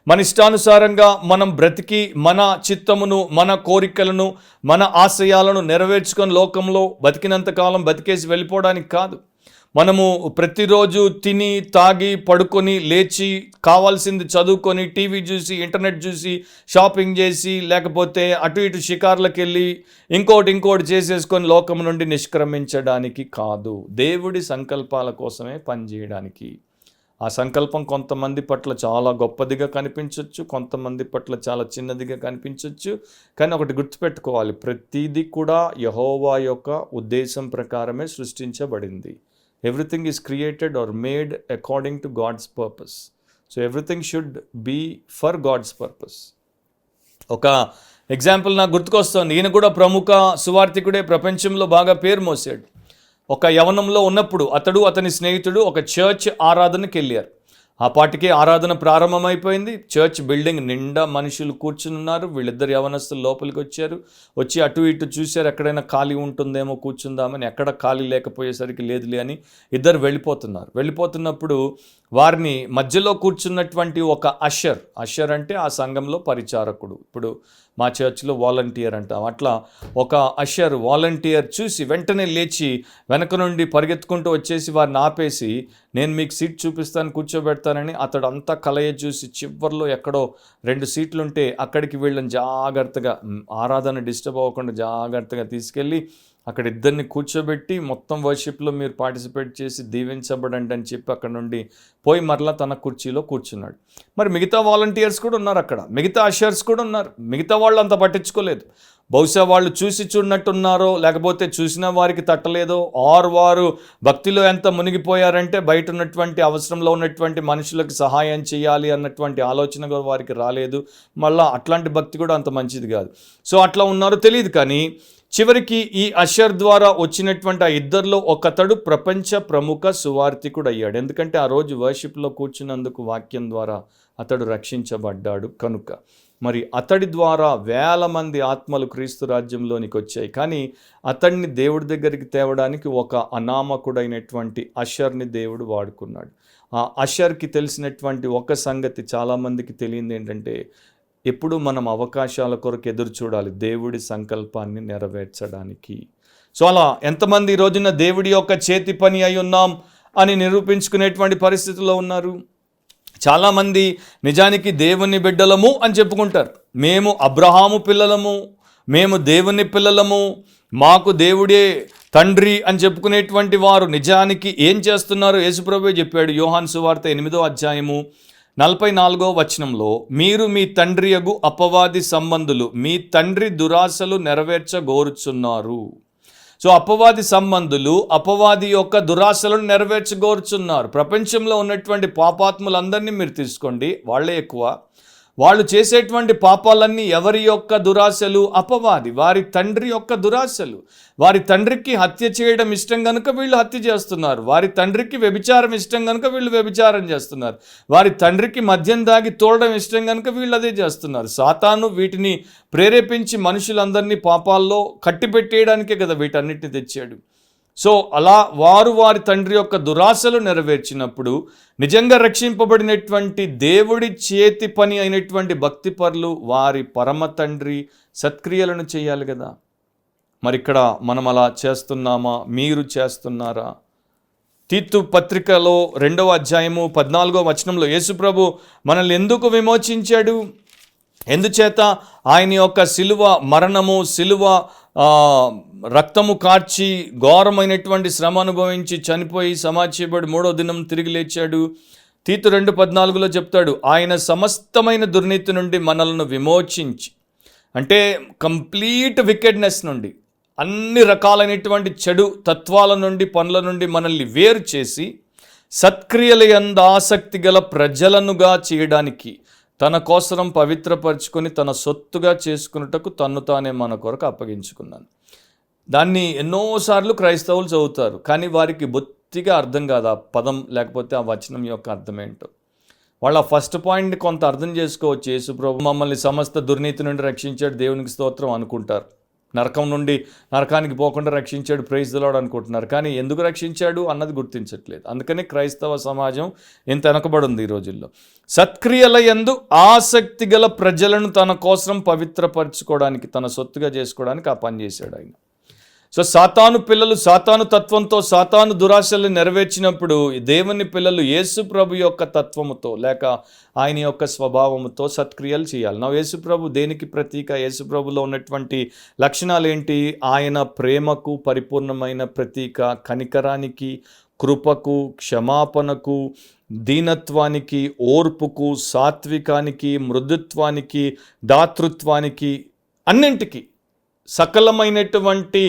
మన ఇష్టానుసారంగా మనం బ్రతికి మన చిత్తమును, మన కోరికలను, మన ఆశయాలను నెరవేర్చుకొని లోకంలో బతికినంతకాలం బతికేసి వెళ్ళిపోవడానికి కాదు. మనము ప్రతిరోజు తిని, తాగి, పడుకొని, లేచి, కావాల్సింది చదువుకొని, టీవీ చూసి, ఇంటర్నెట్ చూసి, షాపింగ్ చేసి, లేకపోతే అటు ఇటు షికార్లకు వెళ్ళి ఇంకోటి చేసేసుకొని లోకం నుండి నిష్క్రమించడానికి కాదు. దేవుడి సంకల్పాల కోసమే పనిచేయడానికి. ఆ సంకల్పం కొంతమంది పట్ల చాలా గొప్పదిగా కనిపించవచ్చు, కొంతమంది పట్ల చాలా చిన్నదిగా కనిపించవచ్చు. కానీ ఒకటి గుర్తుపెట్టుకోవాలి, ప్రతిదీ కూడా యెహోవా యొక్క ఉద్దేశం ప్రకారమే సృష్టించబడింది. Everything is created or made according to God's purpose. So everything should be for God's purpose. ఒక ఎగ్జాంపుల్ నాకు గుర్తుకొస్తుంది. ఈయన కూడా ప్రముఖ సువార్థికుడే, ప్రపంచంలో బాగా పేరు మోసాడు. ఒక యవనంలో ఉన్నప్పుడు అతని స్నేహితుడు ఒక చర్చ్ ఆరాధనకి వెళ్ళారు. ఆ పాటికి ఆరాధన ప్రారంభమైపోయింది. చర్చ్ బిల్డింగ్ నిండా మనుషులు కూర్చుని ఉన్నారు. వీళ్ళిద్దరు యవనస్తులు లోపలికి వచ్చి అటు ఇటు చూశారు, ఎక్కడైనా ఖాళీ ఉంటుందేమో కూర్చుందామని. ఎక్కడ ఖాళీ లేకపోయేసరికి లేదులే అని ఇద్దరు వెళ్ళిపోతున్నప్పుడు వారిని మధ్యలో కూర్చున్నటువంటి ఒక అషర్ అంటే ఆ సంఘంలో పరిచారకుడు, ఇప్పుడు మా చర్చ్లో వాలంటీర్ అంటాం, అట్లా ఒక వాలంటీర్ చూసి వెంటనే లేచి వెనక నుండి పరిగెత్తుకుంటూ వచ్చేసి వారిని ఆపేసి, నేను మీకు సీట్ చూపిస్తాను, కూర్చోబెడతానని అతడు అంతా కలయ చూసి చివర్లో ఎక్కడో 2 సీట్లుంటే అక్కడికి వీళ్ళని జాగ్రత్తగా, ఆరాధన డిస్టర్బ్ అవ్వకుండా జాగ్రత్తగా తీసుకెళ్ళి అక్కడ ఇద్దరిని కూర్చోబెట్టి మొత్తం వర్షిప్లో మీరు పార్టిసిపేట్ చేసి దీవించబడండి అని చెప్పి అక్కడ నుండి పోయి మరలా తన కుర్చీలో కూర్చున్నాడు. మరి మిగతా వాలంటీర్స్ కూడా ఉన్నారు, అక్కడ మిగతా అషర్స్ కూడా ఉన్నారు. మిగతా వాళ్ళు అంత పట్టించుకోలేదు. బహుశా వాళ్ళు చూసి చూడనట్టున్నారో, లేకపోతే చూసిన వారికి తట్టలేదో, వారు భక్తిలో ఎంత మునిగిపోయారంటే బయట ఉన్నటువంటి అవసరంలో ఉన్నటువంటి మనుషులకు సహాయం చేయాలి అన్నటువంటి ఆలోచన కూడా వారికి రాలేదు. మళ్ళీ అట్లాంటి భక్తి కూడా అంత మంచిది కాదు. సో అట్లా ఉన్నారో తెలియదు. కానీ చివరికి ఈ అషర్ ద్వారా వచ్చినటువంటి ఆ ఇద్దరిలో ఒకతడు ప్రపంచ ప్రముఖ సువార్థికుడు అయ్యాడు. ఎందుకంటే ఆ రోజు వర్షిప్లో కూర్చున్నందుకు వాక్యం ద్వారా అతడు రక్షించబడ్డాడు కనుక. మరి అతడి ద్వారా వేల మంది ఆత్మలు క్రీస్తు రాజ్యంలోనికి వచ్చాయి. కానీ అతడిని దేవుడి దగ్గరికి తేవడానికి ఒక అనామకుడైనటువంటి అషర్ని దేవుడు వాడుకున్నాడు. ఆ అషర్కి తెలిసినటువంటి ఒక సంగతి చాలామందికి తెలియంది ఏంటంటే, ఎప్పుడు మనం అవకాశాల కొరకు ఎదురు చూడాలి దేవుడి సంకల్పాన్ని నెరవేర్చడానికి. సో అలా ఎంతమంది ఈ రోజున దేవుడి యొక్క చేతి పని అయి ఉన్నాం అని నిరూపించుకునేటువంటి పరిస్థితుల్లో ఉన్నారు. చాలామంది నిజానికి దేవుని బిడ్డలము అని చెప్పుకుంటారు. మేము అబ్రహాము పిల్లలము, మేము దేవుని పిల్లలము, మాకు దేవుడే తండ్రి అని చెప్పుకునేటువంటి వారు నిజానికి ఏం చేస్తున్నారు? యేసుప్రభువే చెప్పాడు యోహాను సువార్త 8వ అధ్యాయము 44వ వచనంలో, మీరు మీ తండ్రియగు అపవాది సంబంధులు మీ తండ్రి దురాశలు నెరవేర్చగోరుచున్నారు. సో అపవాది సంబంధులు అపవాది యొక్క దురాశలను నెరవేర్చగోరుచున్నారు. ప్రపంచంలో ఉన్నటువంటి పాపాత్ములందరినీ మీరు తీసుకోండి, వాళ్ళే ఎక్కువ. వాళ్ళు చేసేటువంటి పాపాలన్నీ ఎవరి యొక్క దురాశలు? అపవాది, వారి తండ్రి యొక్క దురాశలు. వారి తండ్రికి హత్య చేయడం ఇష్టం కనుక వీళ్ళు హత్య చేస్తున్నారు. వారి తండ్రికి వ్యభిచారం ఇష్టం కనుక వీళ్ళు వ్యభిచారం చేస్తున్నారు. వారి తండ్రికి మద్యం దాగి తోడడం ఇష్టం కనుక వీళ్ళు అదే చేస్తున్నారు. సాతాను వీటిని ప్రేరేపించి మనుషులందరినీ పాపాల్లో కట్టిపెట్టేయడానికే కదా వీటన్నిటిని తెచ్చాడు. సో అలా వారి తండ్రి యొక్క దురాశలు నెరవేర్చినప్పుడు నిజంగా రక్షింపబడినటువంటి దేవుడి చేతి పని అయినటువంటి భక్తిపరులు వారి పరమ తండ్రి సత్క్రియలను చేయాలి కదా. మరి ఇక్కడ మనం అలా చేస్తున్నామా? మీరు చేస్తున్నారా? తీతు పత్రికలో 2వ అధ్యాయము 14వ వచనంలో యేసుప్రభు మనల్ని ఎందుకు విమోచించాడు? ఎందుచేత ఆయన యొక్క శిలువ మరణము, శిలువ రక్తము కార్చి ఘోరమైనటువంటి శ్రమ అనుభవించి చనిపోయి సమాధి చేయబడి 3వ దినం తిరిగి లేచాడు. తీతు 2:14లో చెప్తాడు, ఆయన సమస్తమైన దుర్నీతి నుండి మనలను విమోచించి, అంటే కంప్లీట్ వికెడ్నెస్ నుండి, అన్ని రకాలైనటువంటి చెడు తత్వాల నుండి, పనుల నుండి మనల్ని వేరు చేసి సత్క్రియల యందు ఆసక్తి గల ప్రజలనుగా చేయడానికి తన కోసం పవిత్రపరచుకొని తన సొత్తుగా చేసుకున్నటకు తన్ను తానే మన కొరకు అప్పగించుకున్నాను. దాన్ని ఎన్నోసార్లు క్రైస్తవులు చదువుతారు, కానీ వారికి బొత్తిగా అర్థం కాదు ఆ పదం, లేకపోతే ఆ వచనం యొక్క అర్థం ఏంటో. వాళ్ళ ఫస్ట్ పాయింట్ని కొంత అర్థం చేసుకోవచ్చు. యేసుప్రభు మమ్మల్ని సమస్త దుర్నీతి నుండి రక్షించాడు, దేవునికి స్తోత్రం అనుకుంటారు. నరకం నుండి నరకానికి పోకుండా రక్షించాడు, ప్రైజ్ ది లార్డ్ అనుకుంటున్నారు. కానీ ఎందుకు రక్షించాడు అన్నది గుర్తించట్లేదు. అందుకని క్రైస్తవ సమాజం ఎంత వెనకబడి ఉంది ఈ రోజుల్లో. సత్క్రియల యందు ఆసక్తి గల ప్రజలను తన కోసం పవిత్రపరచుకోవడానికి, తన సొత్తుగా చేసుకోవడానికి ఆ పని చేశాడు ఆయన. సో సాతాను పిల్లలు సాతాను తత్వంతో సాతాను దురాశలు నెరవేర్చినప్పుడు దేవుని పిల్లలు యేసు ప్రభు యొక్క తత్వముతో లేక ఆయన యొక్క స్వభావముతో సత్క్రియలు చేయాలి. నా యేసు ప్రభు దేనికి ప్రతీక? యేసు ప్రభులో ఉన్నటువంటి లక్షణాలు ఏంటి? ఆయన ప్రేమకు పరిపూర్ణమైన ప్రతీక, కనికరానికి, కృపకు, క్షమాపణకు, దీనత్వానికి, ఓర్పుకు, సాత్వికానికి, మృదుత్వానికి, దాతృత్వానికి, అన్నింటికి సకలమైనటువంటి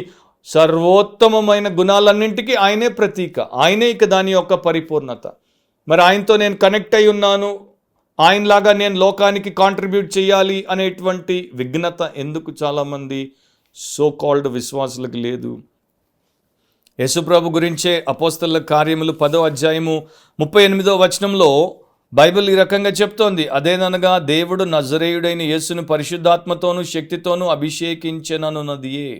సర్వోత్తమమైన గుణాలన్నింటికీ ఆయనే ప్రతీక. ఆయనే ఇక దాని యొక్క పరిపూర్ణత. మరి ఆయనతో నేను కనెక్ట్ అయి ఉన్నాను, ఆయనలాగా నేను లోకానికి కాంట్రిబ్యూట్ చేయాలి అనేటువంటి విఘ్నత ఎందుకు చాలామంది సో కాల్డ్ విశ్వాసులకు లేదు? యేసుప్రభు గురించే అపోస్తలుల కార్యములు 10వ అధ్యాయము 38వ వచనంలో బైబిల్ ఈ రకంగా చెప్తోంది, అదేననగా దేవుడు నజరేయుడైన యేసును పరిశుద్ధాత్మతోనూ శక్తితోనూ అభిషేకించెననున్నదియే.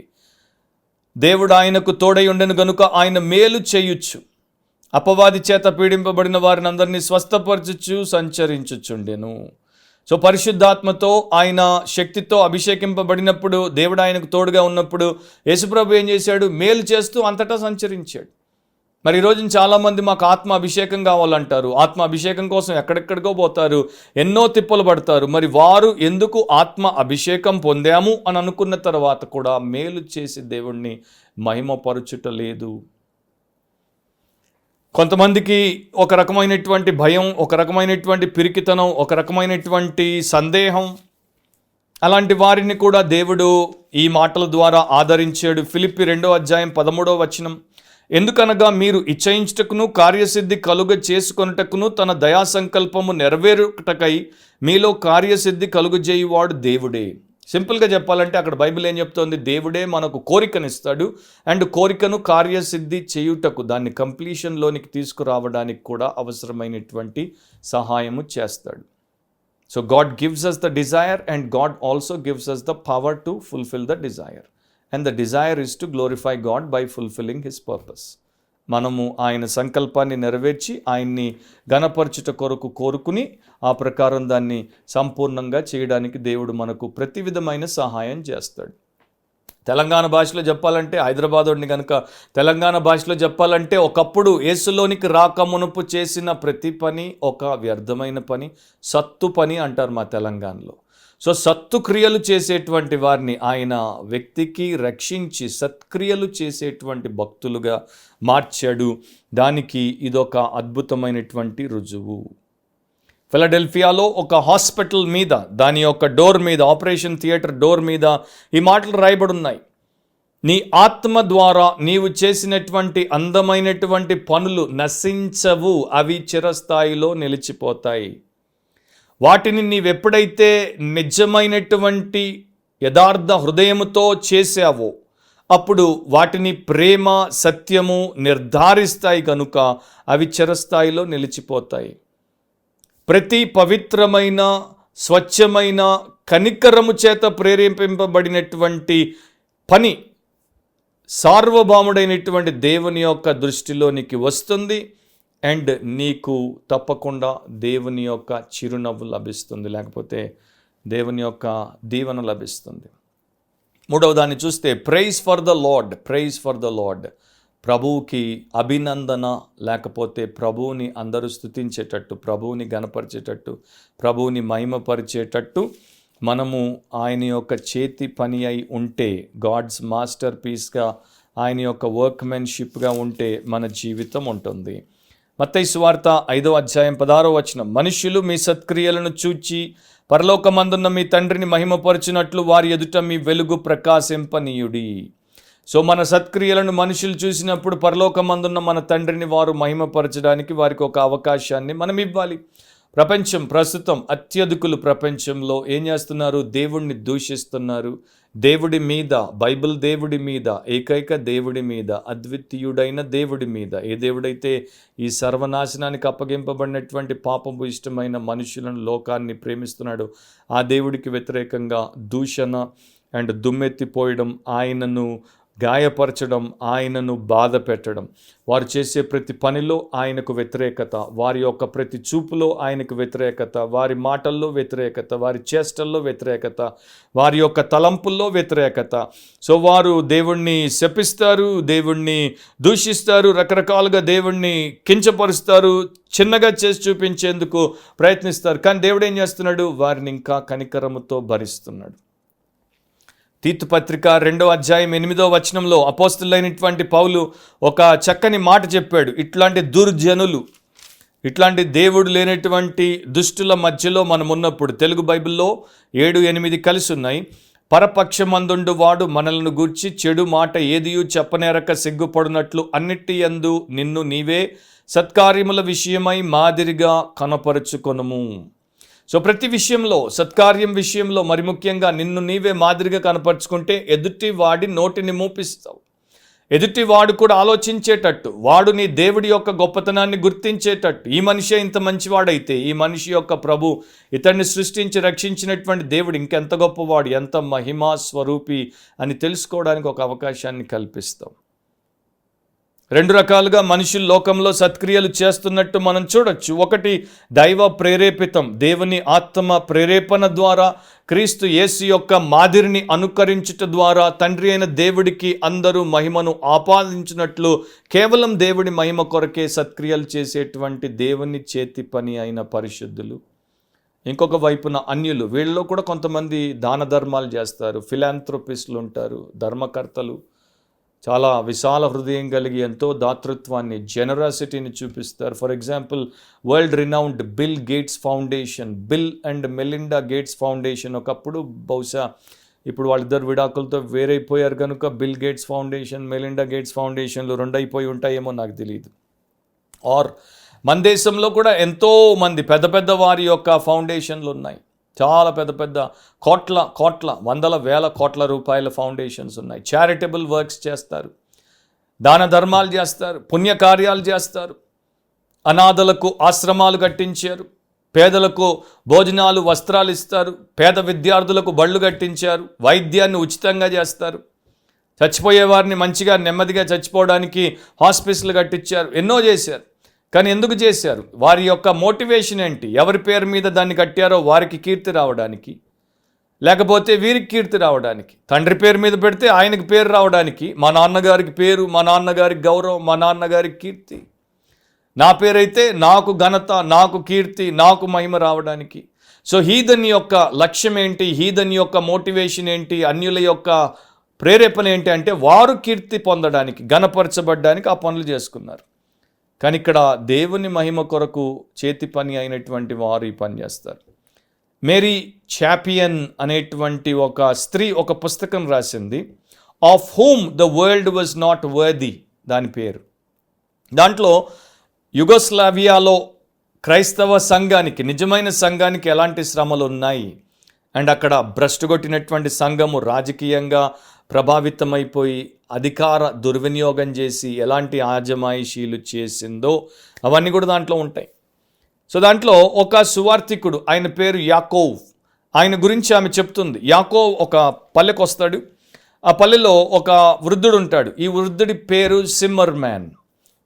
దేవుడు ఆయనకు తోడై ఉండెను గనుక ఆయన మేలు చేయొచ్చు, అపవాది చేత పీడింపబడిన వారిని అందరినీ స్వస్థపరచుచు సంచరించుచుండెను. సో పరిశుద్ధాత్మతో ఆయన శక్తితో అభిషేకింపబడినప్పుడు, దేవుడు ఆయనకు తోడుగా ఉన్నప్పుడు యేసుప్రభు ఏం చేశాడు? మేలు చేస్తూ అంతటా సంచరించాడు. మరి ఈరోజు చాలామంది మాకు ఆత్మ అభిషేకం కావాలంటారు. ఆత్మ అభిషేకం కోసం ఎక్కడెక్కడికో పోతారు, ఎన్నో తిప్పలు పడతారు. మరి వారు ఎందుకు ఆత్మ అభిషేకం పొందాము అని అనుకున్న తర్వాత కూడా మేలు చేసి దేవుణ్ణి మహిమపరచుట లేదు. కొంతమందికి ఒక రకమైనటువంటి భయం, ఒక రకమైనటువంటి పిరికితనం, ఒక రకమైనటువంటి సందేహం, అలాంటి వారిని కూడా దేవుడు ఈ మాటల ద్వారా ఆదరించాడు. ఫిలిప్పి 2:13 ఎందుకనగా మీరు ఇచ్చయించుటకును కార్యసిద్ధి కలుగ చేసుకొనుటకును తన దయా సంకల్పము నెరవేరుటకై మీలో కార్యసిద్ధి కలుగజేయువాడు దేవుడే. సింపుల్గా చెప్పాలంటే అక్కడ బైబిల్ ఏం చెప్తోంది? దేవుడే మనకు కోరికనిస్తాడు అండ్ కోరికను కార్యసిద్ధి చేయుటకు, దాన్ని కంప్లీషన్లోనికి తీసుకురావడానికి కూడా అవసరమైనటువంటి సహాయము చేస్తాడు. So God gives us the desire and God also gives us the power to fulfill the desire. And the desire is to glorify God by fulfilling His purpose. మనము ఆయన సంకల్పాన్ని నెరవేర్చి ఆయన్ని ఘనపరచుట కొరకు కోరుకుని ఆ ప్రకారం దాన్ని సంపూర్ణంగా చేయడానికి దేవుడు మనకు ప్రతి విధమైన సహాయం చేస్తాడు. తెలంగాణ భాషలో చెప్పాలంటే, హైదరాబాద్ కనుక తెలంగాణ భాషలో చెప్పాలంటే, ఒకప్పుడు యేసులోనికి రాకమునుపు చేసిన ప్రతి పని ఒక వ్యర్థమైన పని, సత్తు పని అంటారు మా తెలంగాణలో. సో సత్తు క్రియలు చేసేటువంటి వారిని ఆయన వ్యక్తికి రక్షించి సత్క్రియలు చేసేటువంటి భక్తులుగా మార్చాడు. దానికి ఇదొక అద్భుతమైనటువంటి రుజువు. ఫిలడెల్ఫియాలో ఒక హాస్పిటల్ మీద, దాని యొక్క డోర్ మీద, ఆపరేషన్ థియేటర్ డోర్ మీద ఈ మాటలు రాయబడి ఉన్నాయి. నీ ఆత్మ ద్వారా నీవు చేసినటువంటి అందమైనటువంటి పనులు నశించవు, అవి చిరస్థాయిలో నిలిచిపోతాయి. వాటిని నీవెప్పుడైతే నిజమైనటువంటి యథార్థ హృదయముతో చేసావో అప్పుడు వాటిని ప్రేమ, సత్యము నిర్ధారిస్తాయి కనుక అవి చిరస్థాయిలో నిలిచిపోతాయి. ప్రతి పవిత్రమైన, స్వచ్ఛమైన, కనికరము చేత ప్రేరేపింపబడినటువంటి పని సార్వభౌముడైనటువంటి దేవుని యొక్క దృష్టిలోనికి వస్తుంది అండ్ నీకు తప్పకుండా దేవుని యొక్క చిరునవ్వు లభిస్తుంది, లేకపోతే దేవుని యొక్క దీవెన లభిస్తుంది. మూడవ దాన్ని చూస్తే praise for the Lord, praise for the Lord. ప్రభువుకి అభినందన, లేకపోతే ప్రభువుని అందరూ స్తుతించేటట్టు, ప్రభువుని గణపరిచేటట్టు, ప్రభువుని మహిమపరిచేటట్టు మనము ఆయన యొక్క చేతి పని అయి ఉంటే, గాడ్స్ మాస్టర్ పీస్గా, ఆయన యొక్క వర్క్మెన్షిప్గా ఉంటే మన జీవితం ఉంటుంది. మత్తయి సువార్త 5:16 మనుష్యులు మీ సత్క్రియలను చూచి పరలోకమందున్న మీ తండ్రిని మహిమపరచునట్లు వారి ఎదుట మీ వెలుగు ప్రకాశింపనీయుడి. సో మన సత్క్రియలను మనుషులు చూసినప్పుడు పరలోకమందున్న మన తండ్రిని వారు మహిమపరచడానికి వారికి ఒక అవకాశాన్ని మనం ఇవ్వాలి. ప్రస్తుతం అత్యధికులు ప్రపంచంలో ఏం చేస్తున్నారు? దేవుణ్ణి దూషిస్తున్నారు. దేవుడి మీద, బైబిల్ దేవుడి మీద, ఏకైక దేవుడి మీద, అద్వితీయుడైన దేవుడి మీద, ఏ దేవుడైతే ఈ సర్వనాశనానికి అప్పగింపబడినటువంటి పాపపు ఇష్టమైన మనుషులను, లోకాన్ని ప్రేమిస్తున్నాడో ఆ దేవుడికి వ్యతిరేకంగా దూషణ అండ్ దుమ్మెత్తిపోయడం, ఆయనను గాయపరచడం, ఆయనను బాధ పెట్టడం, వారు చేసే ప్రతి పనిలో ఆయనకు వ్యతిరేకత, వారి యొక్క ప్రతి చూపులో ఆయనకు వ్యతిరేకత, వారి మాటల్లో వ్యతిరేకత, వారి చేష్టల్లో వ్యతిరేకత, వారి యొక్క తలంపుల్లో వ్యతిరేకత. సో వారు దేవుణ్ణి శపిస్తారు, దేవుణ్ణి దూషిస్తారు, రకరకాలుగా దేవుణ్ణి కించపరుస్తారు, చిన్నగా చేసి చూపించేందుకు ప్రయత్నిస్తారు. కానీ దేవుడు ఏం చేస్తున్నాడు? వారిని ఇంకా కనికరముతో భరిస్తున్నాడు. తీతు పత్రిక 2:8 అపోస్తలులైనటువంటి పౌలు ఒక చక్కని మాట చెప్పాడు. ఇట్లాంటి దుర్జనులు, ఇట్లాంటి దేవుడు లేనటువంటి దుష్టుల మధ్యలో మనం ఉన్నప్పుడు, తెలుగు బైబిల్లో 7-8 కలిసి ఉన్నాయి. పరపక్షమందుండు వాడు మనలను గూర్చి చెడు మాట ఏదియూ చెప్పనేరక సిగ్గుపడినట్లు అన్నిటి యందు నిన్ను నీవే సత్కార్యముల విషయమై మాదిరిగా కనపరుచుకొనుము. సో ప్రతి విషయంలో, సత్కార్యం విషయంలో మరి ముఖ్యంగా నిన్ను నీవే మాదిరిగా కనపరుచుకుంటే ఎదుటి వాడి నోటిని మూపిస్తావు. ఎదుటి వాడు కూడా ఆలోచించేటట్టు, వాడు నీ దేవుడి యొక్క గొప్పతనాన్ని గుర్తించేటట్టు, ఈ మనిషి ఇంత మంచివాడైతే ఈ మనిషి యొక్క ప్రభు ఇతన్ని సృష్టించి రక్షించినటువంటి దేవుడు ఇంకెంత గొప్పవాడు, ఎంత మహిమా స్వరూపి అని తెలుసుకోవడానికి ఒక అవకాశాన్ని కల్పిస్తాం. 2 రకాలుగా మనుషులు లోకంలో సత్క్రియలు చేస్తున్నట్టు మనం చూడొచ్చు. ఒకటి దైవ ప్రేరేపితం, దేవుని ఆత్మ ప్రేరేపణ ద్వారా, క్రీస్తు యేసు యొక్క మాదిరిని అనుకరించుట ద్వారా తండ్రి అయిన దేవుడికి అందరూ మహిమను ఆపాదించినట్లు కేవలం దేవుడి మహిమ కొరకే సత్క్రియలు చేసేటువంటి దేవుని చేతి పని అయిన పరిశుద్ధులు. ఇంకొక వైపున అన్యులు, వీళ్ళలో కూడా కొంతమంది దాన ధర్మాలు చేస్తారు, ఫిలాంథ్రోపిస్టులు ఉంటారు, ధర్మకర్తలు, చాలా విశాల హృదయం కలిగి ఎంతో దాతృత్వాన్ని, జెనరాసిటీని చూపిస్తారు. For example, world renowned Bill Gates foundation, Bill and Melinda Gates foundation, ఒకప్పుడు బహుశా ఇప్పుడు వాళ్ళిద్దరు విడాకులతో వేరైపోయారు కనుక Bill Gates foundation, Melinda Gates ఫౌండేషన్లు రెండు అయిపోయి ఉంటాయేమో నాకు తెలియదు. ఆర్ మన దేశంలో కూడా ఎంతో మంది పెద్ద పెద్ద వారి యొక్క ఫౌండేషన్లు ఉన్నాయి. చాలా పెద్ద పెద్ద వందల వేల కోట్ల రూపాయల ఫౌండేషన్స్ ఉన్నాయి. చారిటబుల్ వర్క్స్ చేస్తారు, దాన ధర్మాలు చేస్తారు, పుణ్యకార్యాలు చేస్తారు, అనాథలకు ఆశ్రమాలు కట్టించారు, పేదలకు భోజనాలు వస్త్రాలు ఇస్తారు, పేద విద్యార్థులకు బళ్ళు కట్టించారు, వైద్యాన్ని ఉచితంగా చేస్తారు, చచ్చిపోయే వారిని మంచిగా నెమ్మదిగా చచ్చిపోవడానికి హాస్పిటల్ కట్టించారు, ఎన్నో చేశారు. కానీ ఎందుకు చేశారు? వారి యొక్క మోటివేషన్ ఏంటి? ఎవరి పేరు మీద దాన్ని కట్టారో వారికి కీర్తి రావడానికి, లేకపోతే వీరికి కీర్తి రావడానికి. తండ్రి పేరు మీద పెడితే ఆయనకి పేరు రావడానికి, మా నాన్నగారికి పేరు, మా నాన్నగారికి గౌరవం, మా నాన్నగారికి కీర్తి. నా పేరైతే నాకు ఘనత, నాకు కీర్తి, నాకు మహిమ రావడానికి. సో హీదన్ యొక్క లక్ష్యం ఏంటి? హీదన్ యొక్క మోటివేషన్ ఏంటి? అన్యుల యొక్క ప్రేరేపణ ఏంటి అంటే వారు కీర్తి పొందడానికి, ఘనపరచబడ్డానికి ఆ పనులు చేసుకున్నారు. కానీ ఇక్కడ దేవుని మహిమ కొరకు చేతి పని అయినటువంటి వారు ఈ పని చేస్తారు. మేరీ చాపియన్ అనేటువంటి ఒక స్త్రీ ఒక పుస్తకం రాసింది, of whom the world was not worthy, దాని పేరు. దాంట్లో యుగోస్లావియాలో క్రైస్తవ సంఘానికి, నిజమైన సంఘానికి ఎలాంటి శ్రమలు ఉన్నాయి, అండ్ అక్కడ భ్రష్టు కొట్టినటువంటి సంఘము రాజకీయంగా ప్రభావితమైపోయి అధికార దుర్వినియోగం చేసి ఎలాంటి ఆజమాయిషీలు చేసిందో అవన్నీ కూడా దాంట్లో ఉంటాయి. సో దాంట్లో ఒక సువార్థికుడు, ఆయన పేరు యాకోవ్, ఆయన గురించి ఆమె చెప్తుంది. యాకోవ్ ఒక పల్లెకు వస్తాడు, ఆ పల్లెలో ఒక వృద్ధుడు ఉంటాడు. ఈ వృద్ధుడి పేరు సిమ్మర్ మ్యాన్.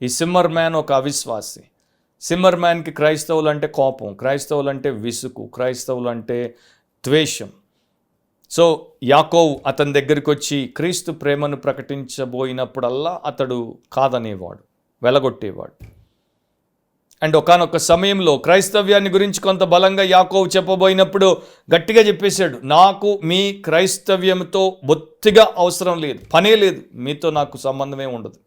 ఈ సిమ్మర్ మ్యాన్ ఒక అవిశ్వాసి. సిమ్మర్ మ్యాన్కి క్రైస్తవులు అంటే కోపం, క్రైస్తవులు అంటే విసుగు, క్రైస్తవులు అంటే ద్వేషం. సో యాకోవ్ అతని దగ్గరికి వచ్చి క్రీస్తు ప్రేమను ప్రకటించబోయినప్పుడల్లా అతడు కాదనేవాడు, వెలగొట్టేవాడు. అండ్ ఒకానొక సమయంలో క్రైస్తవ్యాన్ని గురించి కొంత బలంగా యాకోవ్ చెప్పబోయినప్పుడు గట్టిగా చెప్పేశాడు, నాకు మీ క్రైస్తవ్యంతో బొత్తిగా అవసరం లేదు, పనే లేదు, మీతో నాకు సంబంధమే ఉండదు.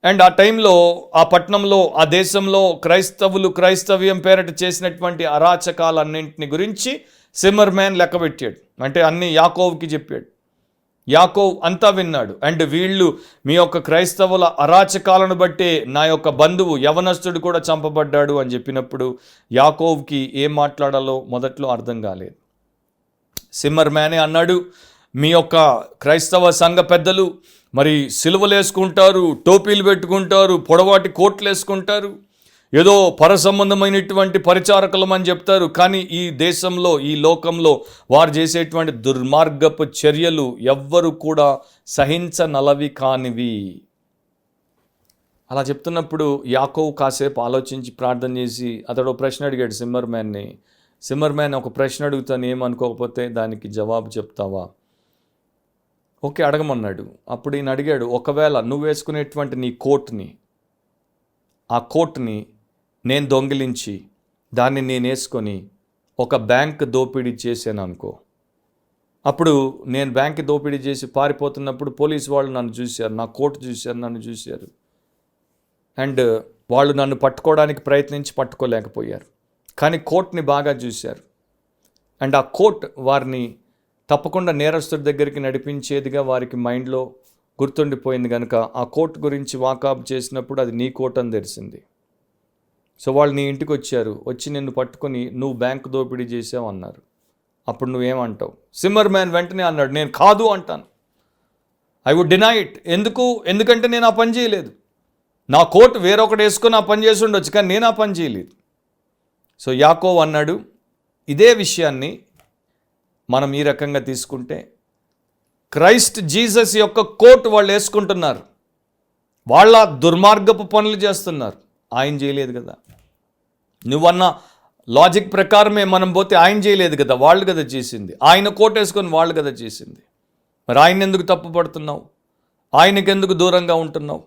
అండ్ ఆ టైంలో ఆ పట్టణంలో, ఆ దేశంలో క్రైస్తవ్యం పేరట చేసినటువంటి అరాచకాలన్నింటిని గురించి సిమ్మర్ మ్యాన్ లెక్క పెట్టాడు. అంటే అన్ని యాకోవ్కి చెప్పాడు. యాకోవ్ అంతా విన్నాడు. అండ్ వీళ్ళు మీ యొక్క క్రైస్తవుల అరాచకాలను బట్టే నా యొక్క బంధువు యవనస్తుడు కూడా చంపబడ్డాడు అని చెప్పినప్పుడు యాకోవ్కి ఏం మాట్లాడాలో మొదట్లో అర్థం కాలేదు. సిమ్మర్ మ్యానే అన్నాడు, మీ యొక్క క్రైస్తవ సంఘ పెద్దలు మరి సిలువలు వేసుకుంటారు, టోపీలు పెట్టుకుంటారు, పొడవాటి కోట్లు వేసుకుంటారు, ఏదో పరసంబంధమైనటువంటి పరిచారకులం అని చెప్తారు. కానీ ఈ దేశంలో, ఈ లోకంలో వారు చేసేటువంటి దుర్మార్గపు చర్యలు ఎవ్వరు కూడా సహించనలవి కానివి. అలా చెప్తున్నప్పుడు యాకోవ్ కాసేపు ఆలోచించి ప్రార్థన చేసి అతడు ప్రశ్న అడిగాడు సిమ్మర్ మ్యాన్ని. సిమ్మర్ మ్యాన్ ఒక ప్రశ్న అడుగుతాను, ఏమనుకోకపోతే దానికి జవాబు చెప్తావా? ఓకే అడగమన్నాడు. అప్పుడు ఈయన అడిగాడు, ఒకవేళ నువ్వు వేసుకునేటువంటి నీ కోట్ని, ఆ కోట్ని నేను దొంగిలించి దాన్ని నేను వేసుకొని ఒక బ్యాంక్ దోపిడీ చేశాను అనుకో, అప్పుడు నేను బ్యాంక్ దోపిడీ చేసి పారిపోతున్నప్పుడు పోలీసు వాళ్ళు నన్ను చూశారు, నా కోట్ చూశారు, నన్ను చూశారు. అండ్ వాళ్ళు నన్ను పట్టుకోవడానికి ప్రయత్నించి పట్టుకోలేకపోయారు. కానీ కోట్ని బాగా చూశారు. అండ్ ఆ కోట్ వారిని తప్పకుండా నేరస్తుడి దగ్గరికి నడిపించేదిగా వారికి మైండ్లో గుర్తుండిపోయింది కనుక ఆ కోట్ గురించి వాకప్ చేసినప్పుడు అది నీ కోట్ అని తెలిసింది. సో వాళ్ళు నీ ఇంటికి వచ్చారు, వచ్చి నిన్ను పట్టుకొని నువ్వు బ్యాంక్ దోపిడీ చేసావు అన్నారు. అప్పుడు నువ్వేమంటావు? సిమ్మర్ మ్యాన్ వెంటనే అన్నాడు, నేను కాదు అంటాను. I would deny it. ఎందుకంటే నేను ఆ పని చేయలేదు. నా కోట్ వేరొకటి వేసుకొని ఆ పని చేసి ఉండొచ్చు, కానీ నేను ఆ పని చేయలేదు. సో యాకోవ్ అన్నాడు, ఇదే విషయాన్ని మనం ఈ రకంగా తీసుకుంటే క్రైస్ట్ జీసస్ యొక్క కోట్ వాళ్ళు వేసుకుంటున్నారు, వాళ్ళ దుర్మార్గపు పనులు చేస్తున్నారు, ఆయన చేయలేదు కదా. నువ్వన్న లాజిక్ ప్రకారమే మనం పోతే ఆయన చేయలేదు కదా, వాళ్ళు కదా చేసింది. ఆయన కోట్ వేసుకొని వాళ్ళు కదా చేసింది. మరి ఆయన ఎందుకు తప్పు పడుతున్నావు? ఆయనకెందుకు దూరంగా ఉంటున్నావు?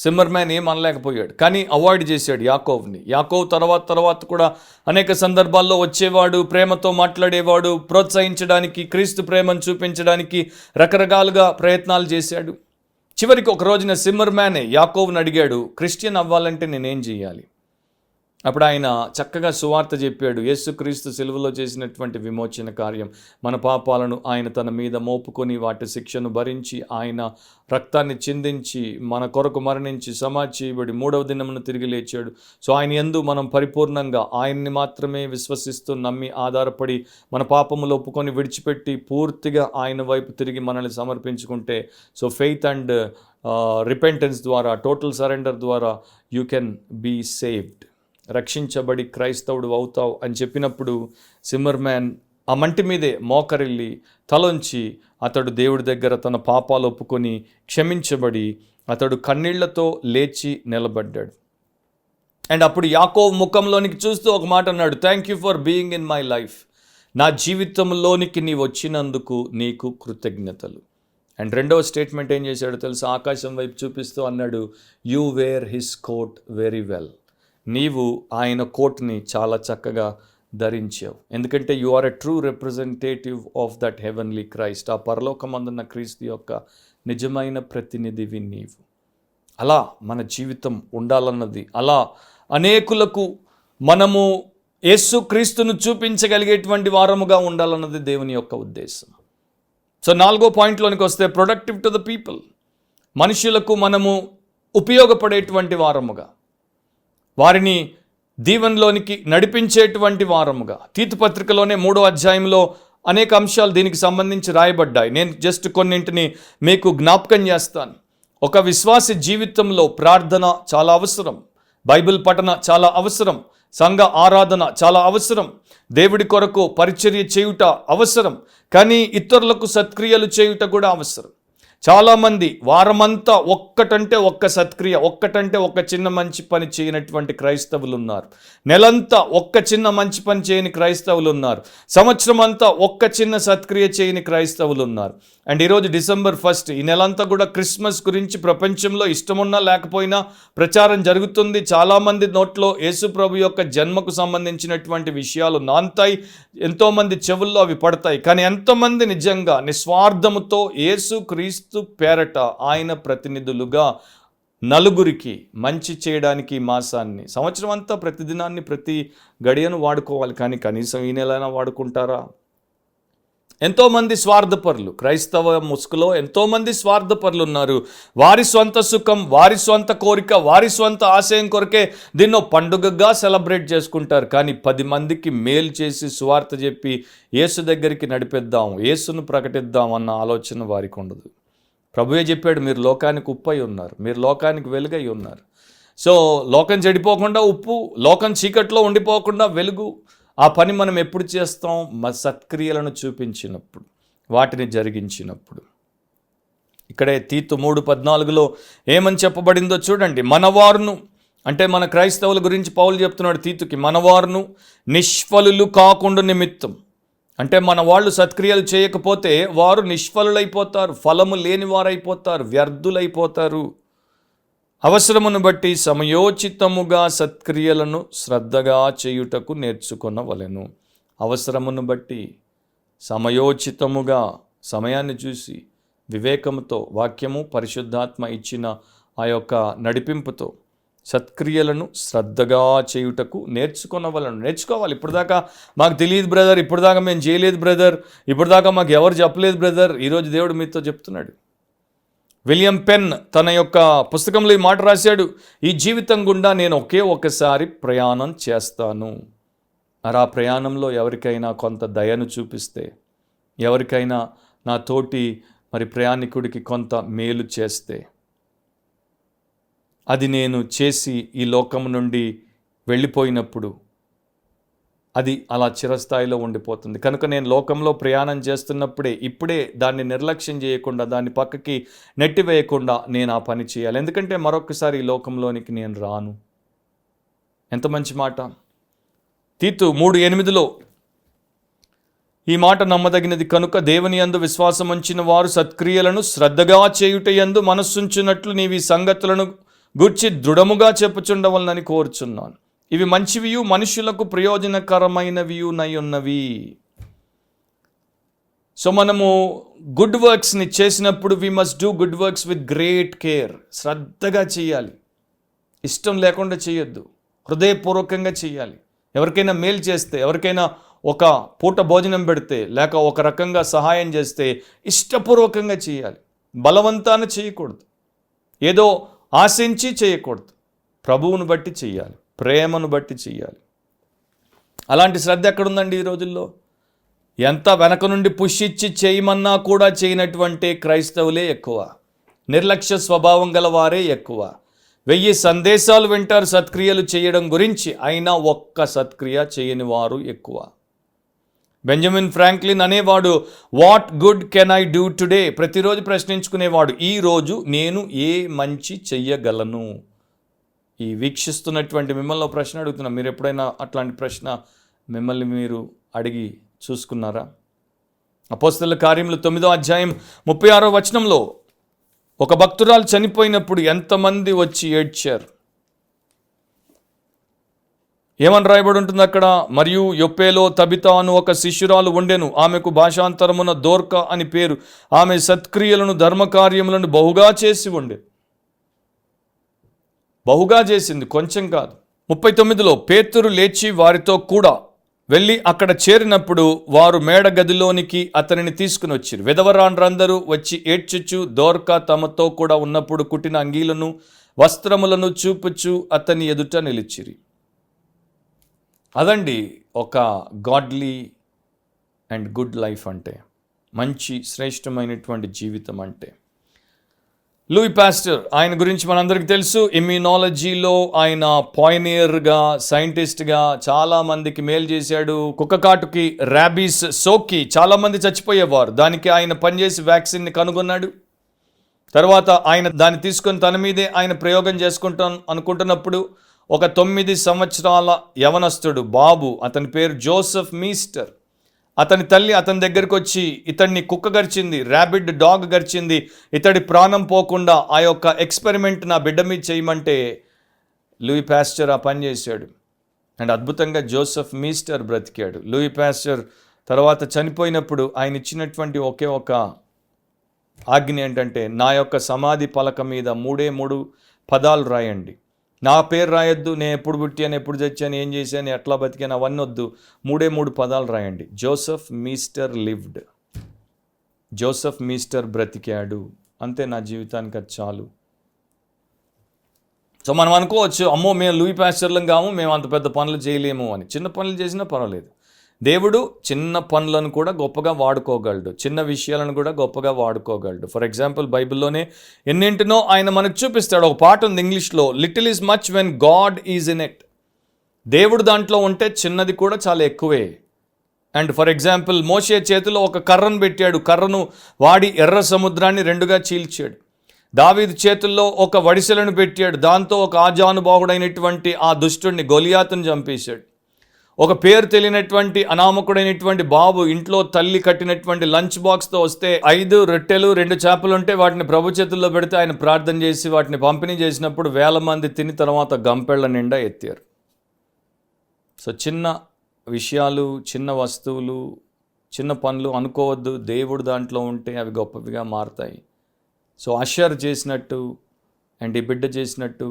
సిమ్మర్ మ్యాన్ ఏం అనలేకపోయాడు, కానీ అవాయిడ్ చేశాడు యాకోవ్ని. యాకోవ్ తర్వాత కూడా అనేక సందర్భాల్లో వచ్చేవాడు, ప్రేమతో మాట్లాడేవాడు, ప్రోత్సహించడానికి, క్రీస్తు ప్రేమను చూపించడానికి రకరకాలుగా ప్రయత్నాలు చేశాడు. చివరికి ఒక రోజున సిమ్మర్ మ్యానే యాకోవ్ని అడిగాడు, క్రిస్టియన్ అవ్వాలంటే నేనేం చేయాలి? అప్పుడు ఆయన చక్కగా సువార్త చెప్పాడు. యేసుక్రీస్తు సిలువలో చేసినటువంటి విమోచన కార్యం, మన పాపాలను ఆయన తన మీద మోపుకొని వాటి శిక్షను భరించి ఆయన రక్తాన్ని చిందించి మన కొరకు మరణించి సమాధి చేయబడి 3వ దినమున తిరిగి లేచాడు. సో ఆయన యందు మనం పరిపూర్ణంగా ఆయన్ని మాత్రమే విశ్వసిస్తూ నమ్మి ఆధారపడి మన పాపములు ఒప్పుకొని విడిచిపెట్టి పూర్తిగా ఆయన వైపు తిరిగి మనల్ని సమర్పించుకుంటే, సో ఫెయిత్ అండ్ రిపెంటెన్స్ ద్వారా, టోటల్ సరెండర్ ద్వారా యూ కెన్ బీ సేవ్డ్, రక్షించబడి క్రైస్తవుడు అవుతావు అని చెప్పినప్పుడు సిమ్మర్ మ్యాన్ ఆ మంటి మీదే మోకరిల్లి తలొంచి అతడు దేవుడి దగ్గర తన పాపాలు ఒప్పుకొని క్షమించబడి అతడు కన్నీళ్లతో లేచి నిలబడ్డాడు. అండ్ అప్పుడు యాకోబు ముఖంలోనికి చూస్తూ ఒక మాట అన్నాడు, thank you for being in my life, నా జీవితంలోనికి నీ వచ్చినందుకు నీకు కృతజ్ఞతలు. అండ్ రెండవ స్టేట్మెంట్ ఏం చేశాడు తెలుసా? ఆకాశం వైపు చూపిస్తూ అన్నాడు, you wear his coat very well, నీవు ఆయన కోట్ని చాలా చక్కగా ధరించావు. ఎందుకంటే you are a true representative of that heavenly Christ, ఆ పరలోకమందున్న క్రీస్తు యొక్క నిజమైన ప్రతినిధివి నీవు. అలా మన జీవితం ఉండాలన్నది, అలా అనేకులకు మనము యేసు క్రీస్తును చూపించగలిగేటువంటి వారముగా ఉండాలన్నది దేవుని యొక్క ఉద్దేశం. సో 4వ పాయింట్లోనికి వస్తే, ప్రొడక్టివ్ టు ద పీపుల్, మనుషులకు మనము ఉపయోగపడేటువంటి వారముగా, వారిని దీవెనలోనికి నడిపించేటువంటి వారముగా. తీతు పత్రికలోనే 3వ అధ్యాయంలో అనేక అంశాలు దీనికి సంబంధించి రాయబడ్డాయి. నేను జస్ట్ కొన్నింటిని మీకు జ్ఞాపకం చేస్తాను. ఒక విశ్వాసి జీవితంలో ప్రార్థన చాలా అవసరం, బైబిల్ పఠన చాలా అవసరం, సంఘ ఆరాధన చాలా అవసరం, దేవుడి కొరకు పరిచర్య చేయుట అవసరం, కానీ ఇతరులకు సత్క్రియలు చేయుట కూడా అవసరం. చాలామంది వారమంతా ఒక్కటంటే ఒక్క సత్క్రియ, ఒక్కటంటే ఒక్క చిన్న మంచి పని చేయనటువంటి క్రైస్తవులు ఉన్నారు. నెలంతా ఒక్క చిన్న మంచి పని చేయని క్రైస్తవులు ఉన్నారు. సంవత్సరం అంతా ఒక్క చిన్న సత్క్రియ చేయని క్రైస్తవులు ఉన్నారు. అండ్ ఈరోజు December 1, ఈ నెలంతా కూడా క్రిస్మస్ గురించి ప్రపంచంలో ఇష్టమున్నా లేకపోయినా ప్రచారం జరుగుతుంది. చాలామంది నోట్లో యేసు ప్రభు యొక్క జన్మకు సంబంధించినటువంటి విషయాలు నాన్తాయి, ఎంతోమంది చెవుల్లో అవి పడతాయి. కానీ ఎంతమంది నిజంగా నిస్వార్థముతో యేసు క్రీస్తు పేరట ఆయన ప్రతినిధులుగా నలుగురికి మంచి చేయడానికి మాసాన్ని, సంవత్సరం అంతా ప్రతిదినాన్ని, ప్రతి గడియను వాడుకోవాలి, కానీ కనీసం ఈ నెలైనా వాడుకుంటారా? ఎంతోమంది స్వార్థపరులు, క్రైస్తవ ముసుగులో ఎంతోమంది స్వార్థపరులు ఉన్నారు. వారి స్వంత సుఖం, వారి స్వంత కోరిక, వారి స్వంత ఆశయం కొరకే దీన్నో పండుగగా సెలబ్రేట్ చేసుకుంటారు. కానీ 10 మందికి మేలు చేసి సువార్త చెప్పి యేసు దగ్గరికి నడిపిద్దాం, యేసును ప్రకటిద్దాం అన్న ఆలోచన వారికి ఉండదు. ప్రభువే చెప్పాడు, మీరు లోకానికి ఉప్పు అయి ఉన్నారు, మీరు లోకానికి వెలుగై ఉన్నారు. సో లోకం చెడిపోకుండా ఉప్పు, లోకం చీకట్లో ఉండిపోకుండా వెలుగు. ఆ పని మనం ఎప్పుడు చేస్తాం? సత్క్రియలను చూపించినప్పుడు, వాటిని జరిగించినప్పుడు. ఇక్కడే తీతు 3:14లో ఏమని చెప్పబడిందో చూడండి. మనవారును, అంటే మన క్రైస్తవుల గురించి పౌలు చెప్తున్నాడు తీతుకి, మనవారును నిష్ఫలులు కాకుండా నిమిత్తం, అంటే మన వాళ్ళు సత్క్రియలు చేయకపోతే వారు నిష్ఫలులైపోతారు, ఫలము లేని వారైపోతారు, వ్యర్థులైపోతారు. అవసరమును బట్టి సమయోచితముగా సత్క్రియలను శ్రద్ధగా చేయుటకు నేర్చుకొనవలెను. అవసరమును బట్టి సమయోచితముగా, సమయాన్ని చూసి వివేకముతో, వాక్యము పరిశుద్ధాత్మ ఇచ్చిన ఆ యొక్క నడిపింపుతో సత్క్రియలను శ్రద్ధగా చేయుటకు నేర్చుకోవాలి. ఇప్పటిదాకా మాకు తెలియదు బ్రదర్, ఇప్పటిదాకా మేము చేయలేదు బ్రదర్, ఇప్పటిదాకా మాకు ఎవరు చెప్పలేదు బ్రదర్. ఈరోజు దేవుడు మీతో చెప్తున్నాడు. విలియం పెన్ తన యొక్క పుస్తకంలో ఈ మాట రాశాడు, ఈ జీవితం గుండా నేను ఒకే ఒకసారి ప్రయాణం చేస్తాను. మరి ఆ ప్రయాణంలో ఎవరికైనా కొంత దయను చూపిస్తే, ఎవరికైనా నా తోటి ప్రయాణికుడికి కొంత మేలు చేస్తే, అది నేను చేసి ఈ లోకం నుండి వెళ్ళిపోయినప్పుడు అది అలా చిరస్థాయిలో ఉండిపోతుంది. కనుక నేను లోకంలో ప్రయాణం చేస్తున్నప్పుడే, ఇప్పుడే దాన్ని నిర్లక్ష్యం చేయకుండా, దాన్ని పక్కకి నెట్టివేయకుండా నేను ఆ పని చేయాలి. ఎందుకంటే మరొకసారి ఈ లోకంలోనికి నేను రాను. ఎంత మంచి మాట. తీతు 3:8లో ఈ మాట నమ్మదగినది కనుక దేవుని యందు విశ్వాసం ఉంచిన వారు సత్క్రియలను శ్రద్ధగా చేయుట యందు మనస్సుంచున్నట్లు నీవు ఈ సంగతులను గూర్చి దృఢముగా చెప్పుచుండవలనని కోరుచున్నాను. ఇవి మంచివియు మనుషులకు ప్రయోజనకరమైనవియు నై ఉన్నవి. సో మనము గుడ్ వర్క్స్ని చేసినప్పుడు we must do good works with great care. శ్రద్ధగా చేయాలి, ఇష్టం లేకుండా చేయొద్దు, హృదయపూర్వకంగా చేయాలి. ఎవరికైనా మేలు చేస్తే, ఎవరికైనా ఒక పూట భోజనం పెడితే, లేక ఒక రకంగా సహాయం చేస్తే ఇష్టపూర్వకంగా చేయాలి. బలవంతాన చేయకూడదు, ఏదో ఆశించి చేయకూడదు. ప్రభువును బట్టి చేయాలి, ప్రేమను బట్టి చేయాలి. అలాంటి శ్రద్ధ ఎక్కడుందండి ఈ రోజుల్లో? ఎంత వెనక నుండి పుష్ ఇచ్చి చేయమన్నా కూడా చేయనటువంటి క్రైస్తవులే ఎక్కువ. నిర్లక్ష్య స్వభావం గల వారే ఎక్కువ. 1000 సందేశాలు వింటారు సత్క్రియలు చేయడం గురించి, అయినా ఒక్క సత్క్రియ చేయని వారు ఎక్కువ. బెంజమిన్ ఫ్రాంక్లిన్ అనేవాడు, what good can I do today? ప్రతిరోజు ప్రశ్నించుకునేవాడు, ఈరోజు నేను ఏ మంచి చెయ్యగలను? ఈ వీక్షిస్తున్నటువంటి మిమ్మల్ని ప్రశ్న అడుగుతున్నా, మీరు ఎప్పుడైనా అట్లాంటి ప్రశ్న మిమ్మల్ని మీరు అడిగి చూసుకున్నారా? అపోస్తలుల కార్యములు 9వ అధ్యాయం 36వ వచనంలో ఒక భక్తురాలు చనిపోయినప్పుడు ఎంతమంది వచ్చి ఏడ్చారు. ఏమని రాయబడి ఉంటుంది అక్కడ? మరియు యొప్పేలో తబితా అను ఒక శిష్యురాలు ఉండెను, ఆమెకు భాషాంతరమున దోర్కా అని పేరు. ఆమె సత్క్రియలను ధర్మకార్యములను బహుగా చేసి ఉండే. బహుగా చేసింది, కొంచెం కాదు. 39లో పేతురు లేచి వారితో కూడా వెళ్ళి అక్కడ చేరినప్పుడు వారు మేడ గదిలోనికి అతనిని తీసుకుని వచ్చిరు. విధవరాండ్రందరూ వచ్చి ఏడ్చుచు దోర్కా తమతో కూడా ఉన్నప్పుడు కుట్టిన అంగీలను వస్త్రములను చూపుచు అతని ఎదుట నిలిచిరి. అదండి ఒక గాడ్లీ అండ్ గుడ్ లైఫ్ అంటే, మంచి శ్రేష్టమైనటువంటి జీవితం అంటే. లూయి పాస్టర్, ఆయన గురించి మనందరికీ తెలుసు. ఇమ్యూనాలజీలో ఆయన పాయనియర్గా, సైంటిస్ట్గా చాలామందికి మేలు చేశాడు. కుక్కకాటుకి, ర్యాబీస్ సోకి చాలామంది చచ్చిపోయేవారు. దానికి ఆయన పనిచేసి వ్యాక్సిన్ని కనుగొన్నాడు. తర్వాత ఆయన దాన్ని తీసుకొని తన మీదే ఆయన ప్రయోగం అనుకుంటున్నప్పుడు ఒక 9 సంవత్సరాల యవనస్తుడు బాబు, అతని పేరు జోసెఫ్ మీస్టర్, అతని తల్లి అతని దగ్గరికి వచ్చి, ఇతన్ని కుక్క గరిచింది, ర్యాబిడ్ డాగ్ గరిచింది, ఇతడి ప్రాణం పోకుండా ఆ యొక్క ఎక్స్పెరిమెంట్ నా బిడ్డ మీద చేయమంటే లూయి పాస్టర్ ఆ పని చేశాడు. అండ్ అద్భుతంగా జోసెఫ్ మీస్టర్ బ్రతికాడు. లూయి పాస్టర్ తర్వాత చనిపోయినప్పుడు ఆయన ఇచ్చినటువంటి ఒకే ఒక ఆజ్ఞ ఏంటంటే, నా యొక్క సమాధి పలక మీద 3 పదాలు రాయండి. నా పేరు రాయొద్దు, నేను ఎప్పుడు పుట్టాను, ఎప్పుడు చచ్చాను, ఏం చేశాను, ఎట్లా బతికాను, అవన్నీ వద్దు. 3 పదాలు రాయండి. Joseph Meister lived. Joseph Meister బ్రతికాడు. అంతే, నా జీవితానికి అది చాలు. సో మనం అనుకోవచ్చు, అమ్మో మేము లూయి పాస్టర్లం కాము, మేము అంత పెద్ద పనులు చేయలేము అని. చిన్న పనులు చేసినా పర్వాలేదు. దేవుడు చిన్న పనులను కూడా గొప్పగా వాడుకోగలడు, చిన్న విషయాలను కూడా గొప్పగా వాడుకోగలడు. ఫర్ ఎగ్జాంపుల్ బైబిల్లోనే ఎన్నింటినో ఆయన మనకు చూపిస్తాడు. ఒక పాట ఉంది ఇంగ్లీష్లో, little is much when God is in it. దేవుడు దాంట్లో ఉంటే చిన్నది కూడా చాలా ఎక్కువే. అండ్ ఫర్ ఎగ్జాంపుల్ మోషే చేతిలో ఒక కర్రను పెట్టాడు, కర్రను వాడి ఎర్ర సముద్రాన్ని 2గా చీల్చాడు. దావీదు చేతుల్లో ఒక వడిసెలను పెట్టాడు, దాంతో ఒక ఆజానుబాహుడైనటువంటి ఆ దుష్టుడిని గొలియాతును చంపేశాడు. ఒక పేరు తెలియనటువంటి అనామకుడైనటువంటి బాబు ఇంట్లో తల్లి కట్టినటువంటి లంచ్ బాక్స్తో వస్తే 5 రొట్టెలు 2 చేపలు ఉంటే వాటిని ప్రభు చేతుల్లో పెడితే ఆయన ప్రార్థన చేసి వాటిని పంపిణీ చేసినప్పుడు 1000 మంది తిని తర్వాత గంపెళ్ల నిండా ఎత్తారు. సో చిన్న విషయాలు, చిన్న వస్తువులు, చిన్న పనులు అనుకోవద్దు. దేవుడు దాంట్లో ఉంటే అవి గొప్పవిగా మారుతాయి. సో అషర్ చేసినట్టు అండ్ ఈ బిడ్డ చేసినట్టు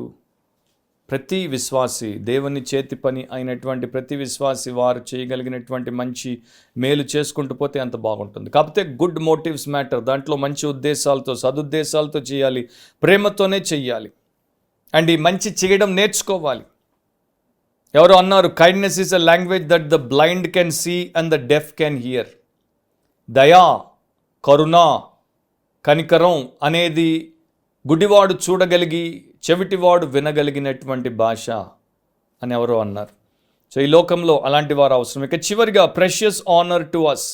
ప్రతి విశ్వాసి, దేవుని చేతి పని అయినటువంటి ప్రతి విశ్వాసి వారు చేయగలిగినటువంటి మంచి మేలు చేసుకుంటూ పోతే అంత బాగుంటుంది. కాకపోతే గుడ్ మోటివ్స్ మ్యాటర్. దాంట్లో మంచి ఉద్దేశాలతో, సదుద్దేశాలతో చేయాలి, ప్రేమతోనే చెయ్యాలి. అండ్ ఈ మంచి చేయడం నేర్చుకోవాలి. ఎవరో అన్నారు, kindness is a language that the blind can see and the deaf can hear. దయా, కరుణ, కనికరం అనేది గుడివాడు చూడగలిగి చెవిటివాడు వినగలిగినటువంటి భాష అని ఎవరో అన్నారు. సో ఈ లోకంలో అలాంటి వారు అవసరం. ఇక చివరిగా ప్రెషియస్ ఆనర్ టు అస్.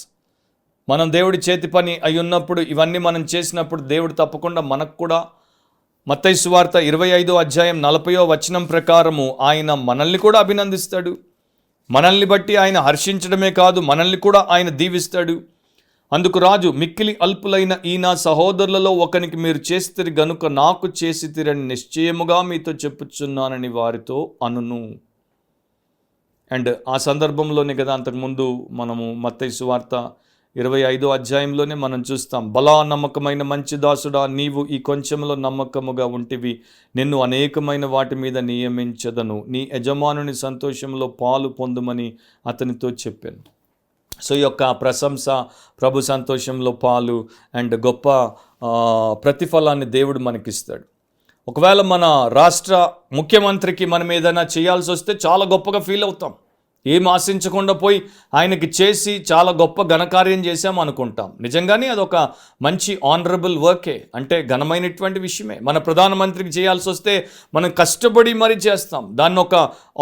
మనం దేవుడి చేతి పని అయి ఉన్నప్పుడు, ఇవన్నీ మనం చేసినప్పుడు దేవుడు తప్పకుండా మనకు కూడా మత్తయి సువార్త 25వ అధ్యాయం 40వ వచనం ప్రకారము ఆయన మనల్ని కూడా అభినందిస్తాడు. మనల్ని బట్టి ఆయన హర్షించడమే కాదు, మనల్ని కూడా ఆయన దీవిస్తాడు. అందుకు రాజు, మిక్కిలి అల్పులైన ఈ నా సహోదరులలో ఒకనికి మీరు చేసితిరి గనుక నాకు చేసితిరని నిశ్చయముగా మీతో చెప్పుచున్నానని వారితో అనును. అండ్ ఆ సందర్భంలోనే కదా అంతకుముందు మనము మత్తయి సువార్త 25వ అధ్యాయంలోనే మనం చూస్తాం, బలా నమ్మకమైన మంచి దాసుడా, నీవు ఈ కొంచెంలో నమ్మకముగా ఉంటివి, నిన్ను అనేకమైన వాటి మీద నియమించదను, నీ యజమానుని సంతోషంలో పాలు పొందుమని అతనితో చెప్పాను. సో ఈ యొక్క ప్రశంస, ప్రభు సంతోషంలో పాలు అండ్ గొప్ప ప్రతిఫలాన్ని దేవుడు మనకిస్తాడు. ఒకవేళ మన రాష్ట్ర ముఖ్యమంత్రికి మనం ఏదైనా చేయాల్సి వస్తే చాలా గొప్పగా ఫీల్ అవుతాం. ఏం ఆశించకుండా పోయి ఆయనకి చేసి చాలా గొప్ప ఘనకార్యం చేశాం అనుకుంటాం. నిజంగానే అదొక మంచి ఆనరబుల్ వర్కే, అంటే ఘనమైనటువంటి విషయమే. మన ప్రధానమంత్రికి చేయాల్సి వస్తే మనం కష్టపడి మరీ చేస్తాం, దాన్ని ఒక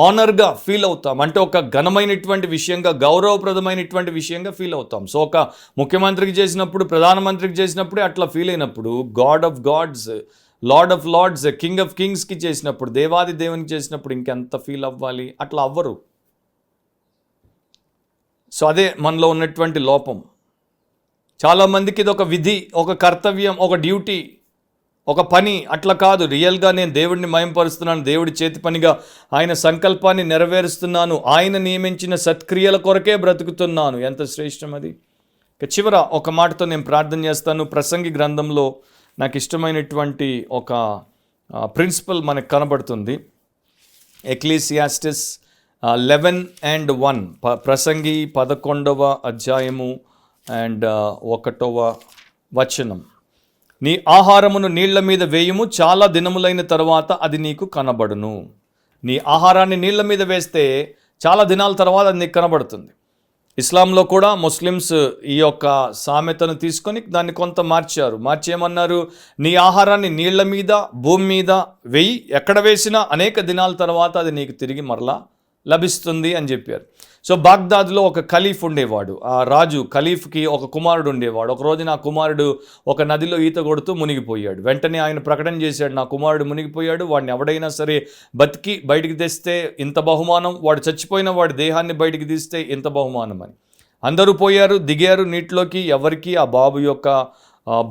ఆనర్గా ఫీల్ అవుతాం, అంటే ఒక ఘనమైనటువంటి విషయంగా, గౌరవప్రదమైనటువంటి విషయంగా ఫీల్ అవుతాం. సో ఒక ముఖ్యమంత్రికి చేసినప్పుడు, ప్రధానమంత్రికి చేసినప్పుడే అట్లా ఫీల్ అయినప్పుడు, God of gods, Lord of lords, king of కింగ్స్కి చేసినప్పుడు, దేవాది దేవునికి చేసినప్పుడు ఇంకెంత ఫీల్ అవ్వాలి? అట్లా అవ్వరు. సో అదే మనలో ఉన్నటువంటి లోపం. చాలామందికి ఇది ఒక విధి, ఒక కర్తవ్యం, ఒక డ్యూటీ, ఒక పని. అట్లా కాదు. రియల్గా నేను దేవుడిని మయంపరుస్తున్నాను, దేవుడి చేతి పనిగా ఆయన సంకల్పాన్ని నెరవేరుస్తున్నాను, ఆయన నియమించిన సత్క్రియల కొరకే బ్రతుకుతున్నాను. ఎంత శ్రేష్టం అది. చివర ఒక మాటతో నేను ప్రార్థన చేస్తాను. ప్రసంగి గ్రంథంలో నాకు ఇష్టమైనటువంటి ఒక ప్రిన్సిపల్ మనకు కనబడుతుంది. ఎక్లీసియాస్టిస్ 11:1, ప్రసంగి 11వ అధ్యాయము అండ్ 1వ వచనం. నీ ఆహారమును నీళ్ల మీద వేయుము, చాలా దినములైన తర్వాత అది నీకు కనబడును. నీ ఆహారాన్ని నీళ్ల మీద వేస్తే చాలా దినాల తర్వాత అది నీకు కనబడుతుంది. ఇస్లాంలో కూడా ముస్లిమ్స్ ఈ యొక్క సామెతను తీసుకొని దాన్ని కొంత మార్చి ఏమన్నారు? నీ ఆహారాన్ని నీళ్ల మీద, భూమి మీద వేయి, ఎక్కడ వేసినా అనేక దినాల తర్వాత అది నీకు తిరిగి మరలా లభిస్తుంది అని చెప్పారు. సో బాగ్దాద్లో ఒక ఖలీఫ్ ఉండేవాడు. ఆ రాజు ఖలీఫ్కి ఒక కుమారుడు ఉండేవాడు. ఒక రోజున ఆ కుమారుడు ఒక నదిలో ఈత కొడుతూ మునిగిపోయాడు. వెంటనే ఆయన ప్రకటన చేశాడు, నా కుమారుడు మునిగిపోయాడు, వాడిని ఎవడైనా సరే బతికి బయటికి తెస్తే ఇంత బహుమానం, వాడు చచ్చిపోయిన వాడి దేహాన్ని బయటికి తీస్తే ఇంత బహుమానం అని. అందరూ పోయారు, దిగారు నీటిలోకి, ఎవరికి ఆ బాబు యొక్క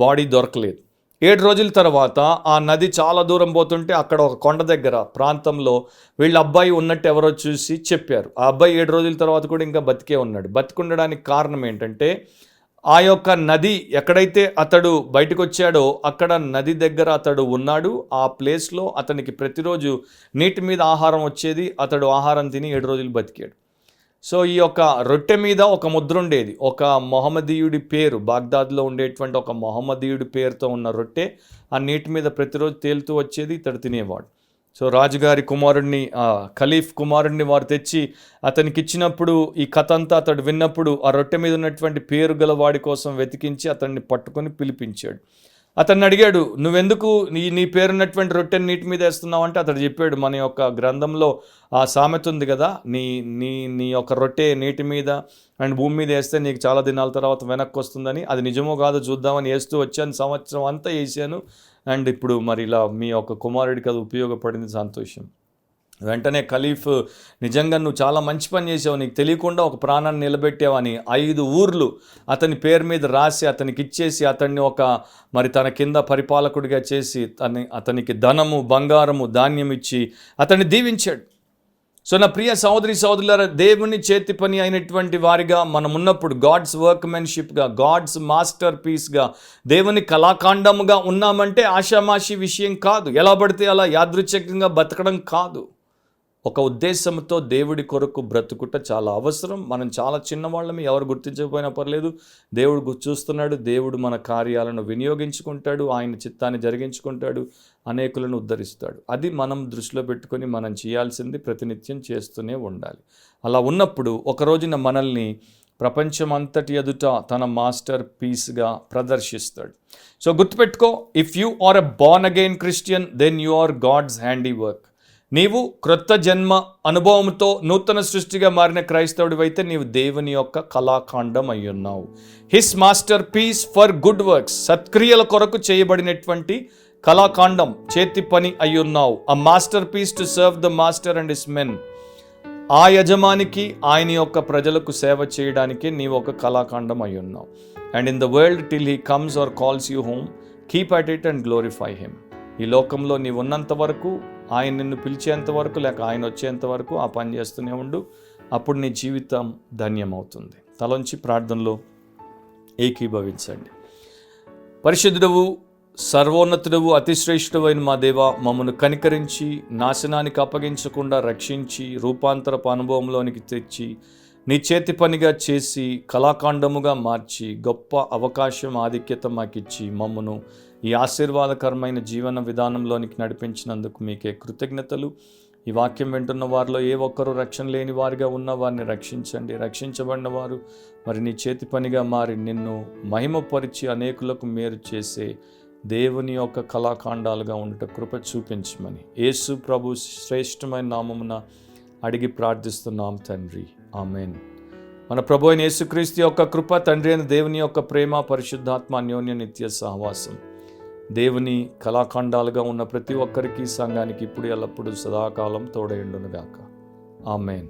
బాడీ దొరకలేదు. 7 రోజుల తర్వాత ఆ నది చాలా దూరం పోతుంటే అక్కడ ఒక కొండ దగ్గర ప్రాంతంలో వీళ్ళ అబ్బాయి ఉన్నట్టు ఎవరో చూసి చెప్పారు. ఆ అబ్బాయి 7 రోజుల తర్వాత కూడా ఇంకా బతికే ఉన్నాడు. బతికుండడానికి కారణం ఏంటంటే, ఆ యొక్క నది ఎక్కడైతే అతడు బయటకు వచ్చాడో అక్కడ నది దగ్గర అతడు ఉన్నాడు. ఆ ప్లేస్లో అతనికి ప్రతిరోజు నీటి మీద ఆహారం వచ్చేది. అతడు ఆహారం తిని 7 రోజులు బతికాడు. సో ఈ యొక్క రొట్టె మీద ఒక ముద్ర ఉండేది. ఒక మొహమ్మదీయుడి పేరు, బాగ్దాద్లో ఉండేటువంటి ఒక మొహమ్మదీయుడి పేరుతో ఉన్న రొట్టె ఆ నీటి మీద ప్రతిరోజు తేలుతూ వచ్చేది. ఇతడు తినేవాడు. సో రాజుగారి కుమారుడిని, ఖలీఫ్ కుమారుడిని వారు తెచ్చి అతనికి ఇచ్చినప్పుడు, ఈ కథ అంతా అతడు విన్నప్పుడు ఆ రొట్టె మీద ఉన్నటువంటి పేరు గల వాడి కోసం వెతికించి అతన్ని పట్టుకొని పిలిపించాడు. అతన్ని అడిగాడు, నువ్వెందుకు నీ పేరున్నటువంటి రొట్టెని నీటి మీద వేస్తున్నావు అంటే అతడు చెప్పాడు, మన యొక్క గ్రంథంలో ఆ సామెత ఉంది కదా, నీ నీ నీ యొక్క రొట్టె నీటి మీద అండ్ భూమి మీద వేస్తే నీకు చాలా దినాల తర్వాత వెనక్కి వస్తుందని. అది నిజమో కాదో చూద్దామని వేస్తూ వచ్చాను, సంవత్సరం అంతా వేసాను, అండ్ ఇప్పుడు మరి ఇలా మీ యొక్క కుమారుడికి అది ఉపయోగపడింది, సంతోషం. వెంటనే ఖలీఫ్, నిజంగా నువ్వు చాలా మంచి పని చేసావు, నీకు తెలియకుండా ఒక ప్రాణాన్ని నిలబెట్టావని 5 ఊర్లు అతని పేరు మీద రాసి అతనికి ఇచ్చేసి అతన్ని ఒక మరి తన కింద పరిపాలకుడిగా చేసి అతనికి ధనము, బంగారము, ధాన్యం ఇచ్చి అతన్ని దీవించాడు. సో నా ప్రియ సహోదరి సహోదరులారా, దేవుని చేతి పని అయినటువంటి వారిగా మనం ఉన్నప్పుడు, గాడ్స్ వర్క్మెన్షిప్గా, గాడ్స్ మాస్టర్ పీస్గా, దేవుని కళాఖండముగా ఉన్నామంటే ఆషామాషి విషయం కాదు. ఎలా పడితే అలా యాదృచ్ఛికంగా బతకడం కాదు. ఒక ఉద్దేశంతో దేవుడి కొరకు బ్రతుకుట చాలా అవసరం. మనం చాలా చిన్నవాళ్ళమి, ఎవరు గుర్తించకపోయినా పర్లేదు, దేవుడు చూస్తున్నాడు. దేవుడు మన కార్యాలను వినియోగించుకుంటాడు, ఆయన చిత్తాన్ని జరిగించుకుంటాడు, అనేకులను ఉద్ధరిస్తాడు. అది మనం దృష్టిలో పెట్టుకొని మనం చేయాల్సింది ప్రతినిత్యం చేస్తూనే ఉండాలి. అలా ఉన్నప్పుడు ఒక రోజున మనల్ని ప్రపంచమంతటి ఎదుట తన మాస్టర్ పీస్గా ప్రదర్శిస్తాడు. సో గుర్తుపెట్టుకో, if you are a born again Christian, then you are God's handy work. నీవు క్రొత్త జన్మ అనుభవంతో నూతన సృష్టిగా మారిన క్రైస్తవుడివైతే నీవు దేవుని యొక్క కళాఖండం అయ్యున్నావు. His masterpiece for good works, సత్క్రియల కొరకు చేయబడినటువంటి కళాఖండం, చేతి పని అయ్యున్నావు. A masterpiece to serve the master and his men. ఆ యజమానికి ఆయన యొక్క ప్రజలకు సేవ చేయడానికి నీవు ఒక కళాఖండం అయి ఉన్నావు. And in the world till he comes or calls you home, keep at it and glorify him. ఈ లోకంలో నీవు ఉన్నంత వరకు, ఆయన నిన్ను పిలిచేంత వరకు, లేక ఆయన వచ్చేంత వరకు ఆ పని చేస్తూనే ఉండు. అప్పుడు నీ జీవితం ధన్యమవుతుంది. తలంచి ప్రార్థనలో ఏకీభవించండి. పరిశుద్ధుడవు, సర్వోన్నతుడవు, అతిశ్రేష్ఠుడైన మా దేవ, మమ్మను కనికరించి నాశనానికి అప్పగించకుండా రక్షించి రూపాంతరపు అనుభవంలోనికి తెచ్చి నీ చేతి పనిగా చేసి కళాఖండముగా మార్చి గొప్ప అవకాశం, ఆధిక్యత మాకిచ్చి మమ్మను ఈ ఆశీర్వాదకరమైన జీవన విధానంలోనికి నడిపించినందుకు మీకే కృతజ్ఞతలు. ఈ వాక్యం వింటున్న వారిలో ఏ ఒక్కరూ రక్షణ లేని వారిగా ఉన్న వారిని రక్షించండి. రక్షించబడిన వారు మరి నీ చేతి పనిగా మారి నిన్ను మహిమపరిచి అనేకులకు మేలు చేసే దేవుని యొక్క కళాఖండాలుగా ఉండుట కృప చూపించమని యేసు ప్రభు శ్రేష్టమైన నామమున అడిగి ప్రార్థిస్తున్నాం తండ్రి, ఆమెన్. మన ప్రభు అయిన యేసుక్రీస్తు యొక్క కృప, తండ్రి అయిన దేవుని యొక్క ప్రేమ, పరిశుద్ధాత్మ అన్యోన్య నిత్య సహవాసం దేవుని కళాఖండాలుగా ఉన్న ప్రతి ఒక్కరికి, సంఘానికి ఇప్పుడు ఎల్లప్పుడూ సదాకాలం తోడైండునుగాక. ఆమెన్.